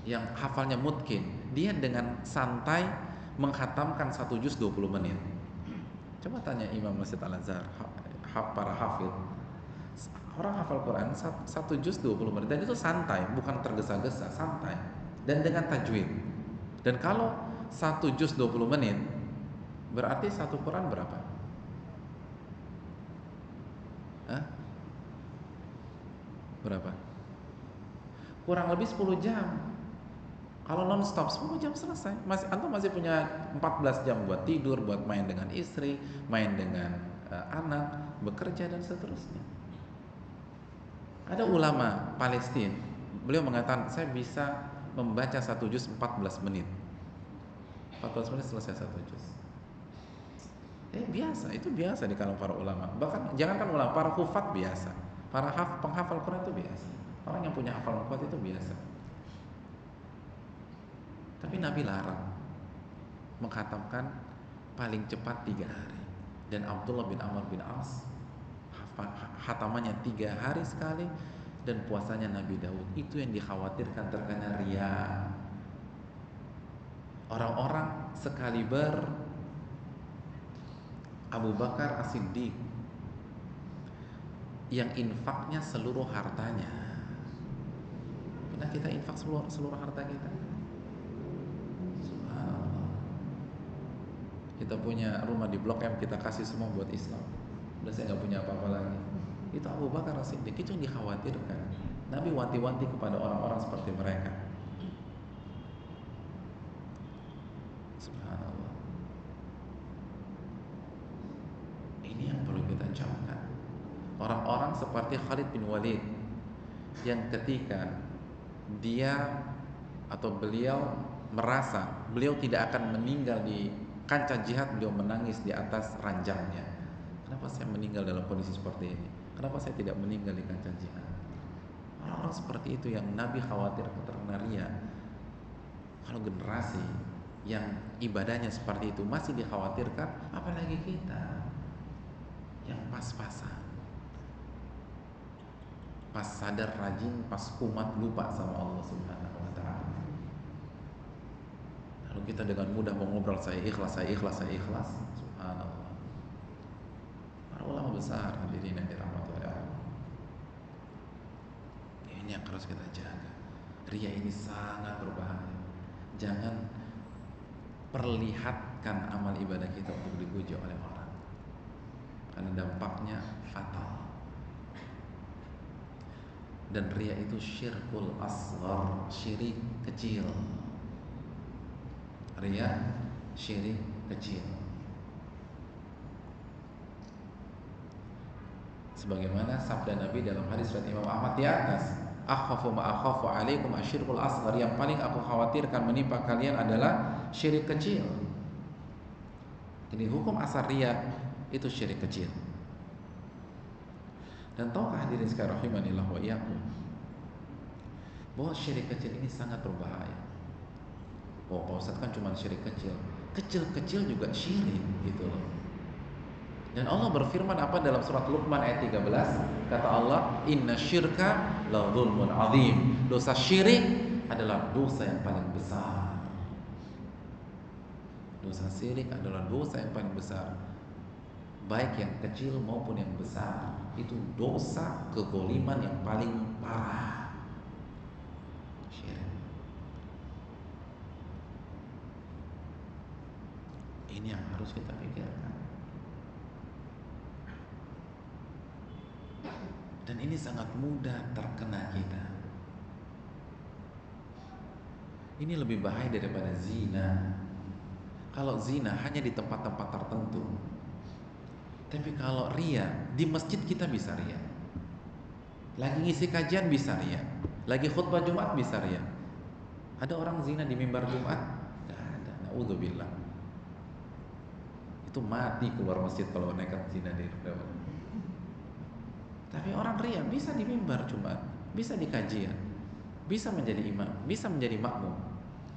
yang hafalnya mutkin, dia dengan santai menghatamkan 1 juz 20 menit. Coba tanya Imam Masjid Al-Azhar, para hafid. Orang hafal Quran 1 juz 20 menit, dan itu santai, bukan tergesa-gesa, santai, dan dengan tajwid. Dan kalau 1 juz 20 menit, berarti 1 Quran berapa? Berapa? Kurang lebih 10 jam. Kalau non-stop 10 jam selesai. Antum masih punya 14 jam buat tidur, buat main dengan istri, main dengan anak, bekerja, dan seterusnya. Ada ulama Palestina, beliau mengatakan, saya bisa membaca 1 juz 14 menit. 14 menit selesai 1 juz. Biasa, itu biasa di kalangan para ulama. Bahkan jangankan ulama, para hufat biasa. Para penghafal Quran itu biasa. Orang yang punya hafalan kuat itu biasa. Tapi Nabi larang menghatamkan paling cepat 3 hari. Dan Abdullah bin Amr bin As khatamannya 3 hari sekali, dan puasanya Nabi Daud. Itu yang dikhawatirkan terkena riya. Orang-orang sekaliber Abu Bakar As-Siddiq yang infaknya seluruh hartanya. Pernah kita infak seluruh harta kita? Subhanallah. Kita punya rumah di Blok M, kita kasih semua buat Islam. Udah, saya gak punya apa-apa lagi. Itu Abu Bakar As-Siddiq, itu yang dikhawatirkan. Nabi wanti-wanti kepada orang-orang seperti mereka. Subhanallah. Ini yang perlu kita camkan. Orang-orang seperti Khalid bin Walid, yang ketika dia atau beliau merasa beliau tidak akan meninggal di kancah jihad, beliau menangis di atas ranjangnya. Kenapa saya meninggal dalam kondisi seperti ini? Kenapa saya tidak meninggal di kancah jihad? Orang-orang seperti itu yang Nabi khawatir terkena ria. Kalau generasi yang ibadahnya seperti itu masih dikhawatirkan, apalagi kita yang pas-pasan, pas sadar rajin, pas kumat lupa sama Allah Subhanahu wa ta'ala. Lalu kita dengan mudah mengobrol saya ikhlas, saya ikhlas, saya ikhlas. Subhanallah. Para ulama besar hadirin yang dirahmati oleh Allah, ini yang harus kita jaga. Ria ini sangat berbahaya. Jangan perlihatkan amal ibadah kita untuk dipuji oleh orang, karena dampaknya fatal. Dan ria itu syirkul asghar, syirik kecil. Ria syirik kecil. Sebagaimana sabda Nabi dalam hadis riwayat Imam Ahmad di atas, akhafu ma akhafu alaikum asyirkul asghar, yang paling aku khawatirkan menimpa kalian adalah syirik kecil. Jadi hukum asal ria itu syirik kecil. Dan tahukah hadirin sekalian rahimanillah wa iyyakum, bahwa syirik kecil ini sangat berbahaya. Oh, Pak Ustaz kan cuma syirik kecil. Kecil-kecil juga syirik gitu loh. Dan Allah berfirman apa dalam surat Luqman ayat 13? Kata Allah, "Inna syirka la dzulmun adzim." Dosa syirik adalah dosa yang paling besar. Dosa syirik adalah dosa yang paling besar. Baik yang kecil maupun yang besar, itu dosa kezaliman yang paling parah. Syirik. Ini yang harus kita pikirkan. Dan ini sangat mudah terkena kita. Ini lebih bahaya daripada zina. Kalau zina hanya di tempat-tempat tertentu. Tapi kalau ria, di masjid kita bisa ria. Lagi ngisi kajian bisa ria. Lagi khutbah Jumat bisa ria. Ada orang zina di mimbar Jumat? Tidak ada. Na'udzubillah. Itu mati keluar masjid kalau nekat zina di lewat. Tapi orang ria bisa di mimbar Jumat, bisa di kajian, bisa menjadi imam, bisa menjadi makmum.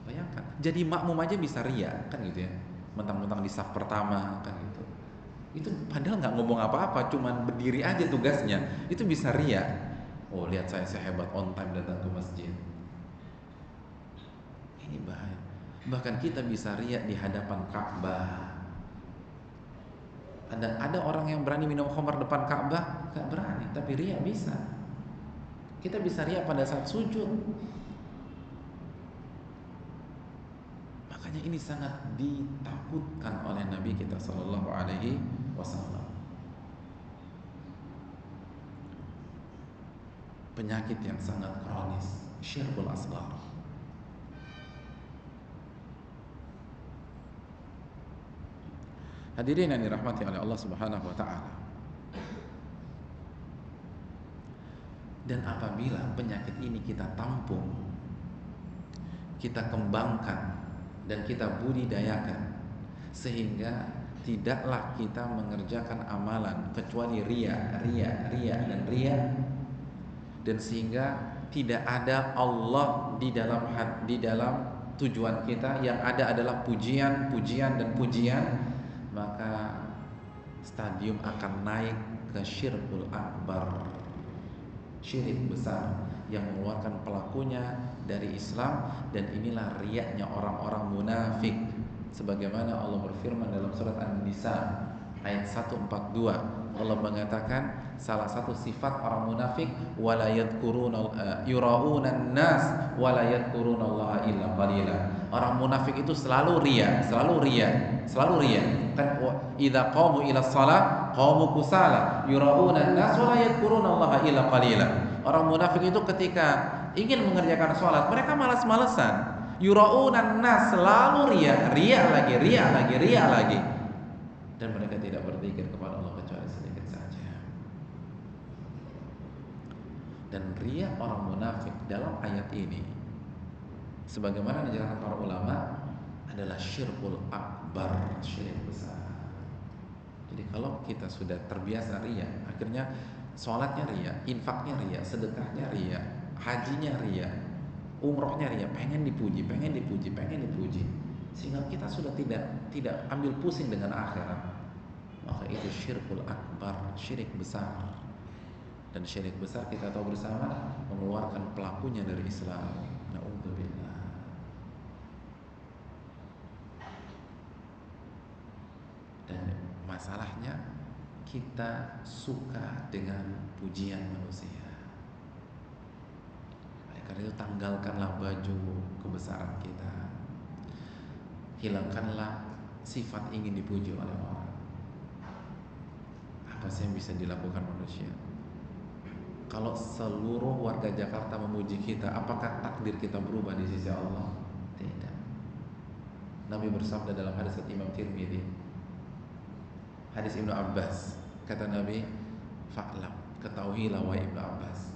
Bayangkan, jadi makmum aja bisa ria, kan gitu ya. Mentang-mentang di saf pertama, kan gitu. Itu padahal nggak ngomong apa-apa, cuman berdiri aja tugasnya, itu bisa ria. Oh, lihat saya hebat, on time datang ke masjid. Ini bahaya. Bahkan kita bisa ria di hadapan Ka'bah. Ada orang yang berani minum khamar depan Ka'bah? Gak berani, tapi ria bisa. Kita bisa ria pada saat sujud. Makanya ini sangat ditakutkan oleh Nabi kita Sallallahu Alaihi Wasallam. Penyakit yang sangat kronis, syirkul asghar. Hadirin yang dirahmati oleh Allah Subhanahu wa taala. Dan apabila penyakit ini kita tampung, kita kembangkan dan kita budidayakan, sehingga tidaklah kita mengerjakan amalan kecuali ria, dan ria, dan sehingga tidak ada Allah di dalam tujuan kita, yang ada adalah pujian dan pujian, maka stadium akan naik ke syirkul akbar, syirik besar yang mengeluarkan pelakunya dari Islam. Dan inilah riaknya orang-orang munafik, sebagaimana Allah berfirman dalam surat An-Nisa ayat 142. Allah mengatakan salah satu sifat orang munafik, wala yadhkuruna yuraunan nas wala yadhkurunallaha illa qalila. Orang munafik itu selalu ria. Kan idza qamu ila shalah qamu kusala yurauna an-nas wa la yadhkuruna Allah illa qalila. Orang munafik itu ketika ingin mengerjakan sholat mereka malas-malesan. Yurauna an-nas, selalu ria lagi. Dan mereka tidak berzikir kepada Allah kecuali sedikit saja. Dan ria orang munafik dalam ayat ini, sebagaimana dijelaskan para ulama, adalah syirkul akbar, syirik besar. Jadi kalau kita sudah terbiasa ria, akhirnya sholatnya ria, infaknya ria, sedekahnya ria, hajinya ria, umrohnya ria, pengen dipuji, sehingga kita sudah tidak ambil pusing dengan akhirat. Maka itu syirkul akbar, syirik besar. Dan syirik besar kita tahu bersama mengeluarkan pelakunya dari Islam. Na'udzubillah. Dan masalahnya kita suka dengan pujian manusia. Karena itu tanggalkanlah baju kebesaran kita. Hilangkanlah sifat ingin dipuji oleh orang. Apa sih yang bisa dilakukan manusia? Kalau seluruh warga Jakarta memuji kita, apakah takdir kita berubah di sisi Allah? Tidak. Nabi bersabda dalam hadis Imam Tirmidzi, hadis Ibnu Abbas, kata Nabi, fa'lam, ketahuilah wahai Ibnu Abbas,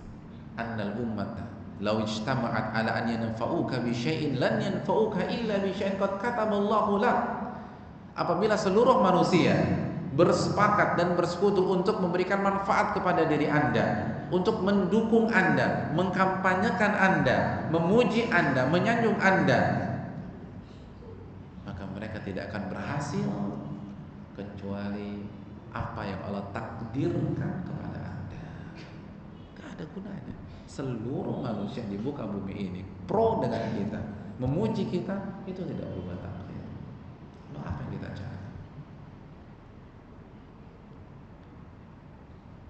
annal ummata law ijtama'at ala an yanfa'uka bi syai'in lan yanfa'uka illa bi syai'in qad kataballahu lak. Apabila seluruh manusia bersepakat dan bersekutu untuk memberikan manfaat kepada diri Anda, untuk mendukung Anda, mengkampanyekan Anda, memuji Anda, menyanjung Anda, maka mereka tidak akan berhasil kecuali apa yang Allah takdirkan kepada Anda. Tidak ada gunanya. Seluruh manusia di muka bumi ini pro dengan kita, memuji kita, itu tidak berubah takdir. Lalu apa yang kita cari?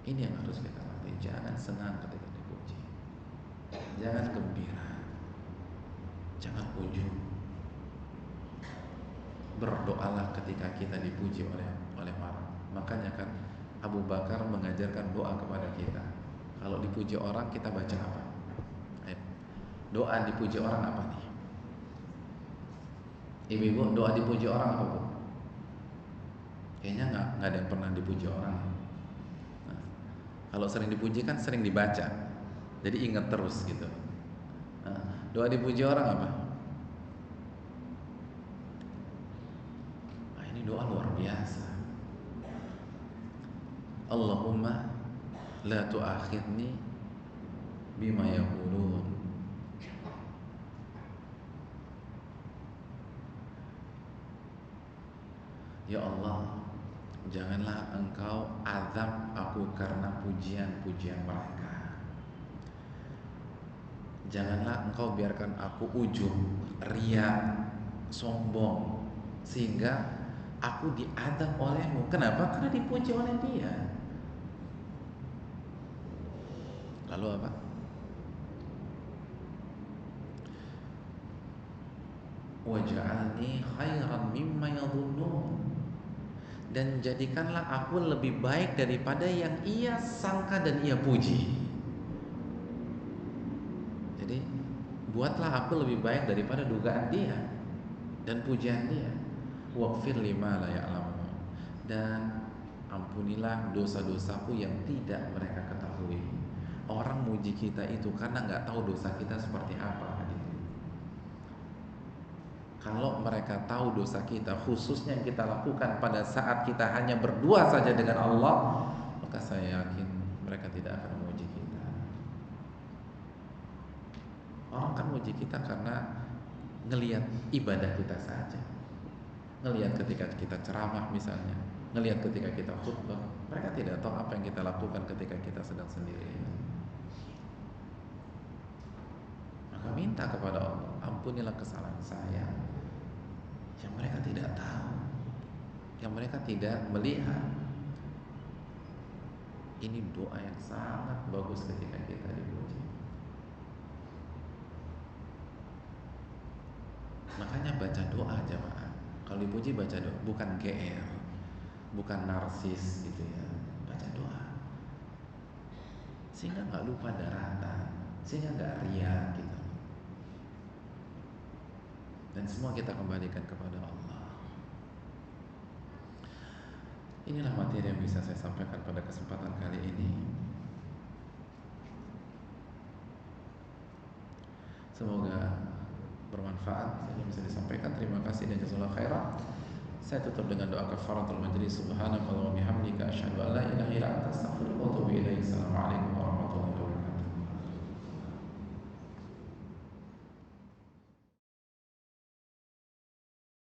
Ini yang harus kita latih. Jangan senang ketika dipuji, jangan gembira, jangan ujub. Berdoalah ketika kita dipuji oleh orang. Makanya kan Abu Bakar mengajarkan doa kepada kita. Kalau dipuji orang kita baca apa? Doa dipuji orang apa nih? Ibu-ibu, doa dipuji orang apa, Bu? Kayaknya nggak ada yang pernah dipuji orang. Nah, kalau sering dipuji kan sering dibaca, jadi ingat terus gitu. Nah, doa dipuji orang apa? Nah, ini doa luar biasa. Allahumma la tu'akhidni bima yaqulun. Ya Allah, janganlah Engkau azab aku karena pujian-pujian mereka. Janganlah Engkau biarkan aku ujub, riya, sombong, sehingga aku diazab olehmu. Kenapa? Karena dipuji oleh dia. Lalu apa? Waj'alni khairan mimma yadhunnun. Dan jadikanlah aku lebih baik daripada yang ia sangka dan ia puji. Jadi buatlah aku lebih baik daripada dugaan dia dan pujian dia. Waghfir lima la ya'lamun. Dan ampunilah dosa-dosaku yang tidak mereka ketahui. Orang muji kita itu karena nggak tahu dosa kita seperti apa. Kalau mereka tahu dosa kita, khususnya yang kita lakukan pada saat kita hanya berdua saja dengan Allah, maka saya yakin mereka tidak akan memuji kita. Orang kan memuji kita karena ngelihat ibadah kita saja, ngelihat ketika kita ceramah misalnya, ngelihat ketika kita khutbah. Mereka tidak tahu apa yang kita lakukan ketika kita sedang sendiri. Maka minta kepada Allah, ampunilah kesalahan saya yang mereka tidak tahu, yang mereka tidak melihat. Ini doa yang sangat bagus ketika kita dipuji. Makanya baca doa jamaah. Kalau dipuji baca doa, bukan GR. bukan narsis gitu ya. Baca doa sehingga nggak lupa daratan, sehingga nggak ria gitu. Dan semua kita kembalikan kepada Allah. Inilah materi yang bisa saya sampaikan pada kesempatan kali ini. Semoga bermanfaat yang bisa disampaikan. Terima kasih dan jazakallahu khairan. Saya tutup dengan doa kafaratul majlis. Subhanakallahumma wa bihamdika asyhadu an la ilaha illa anta astaghfiruka wa atubu ilaik. Assalamualaikum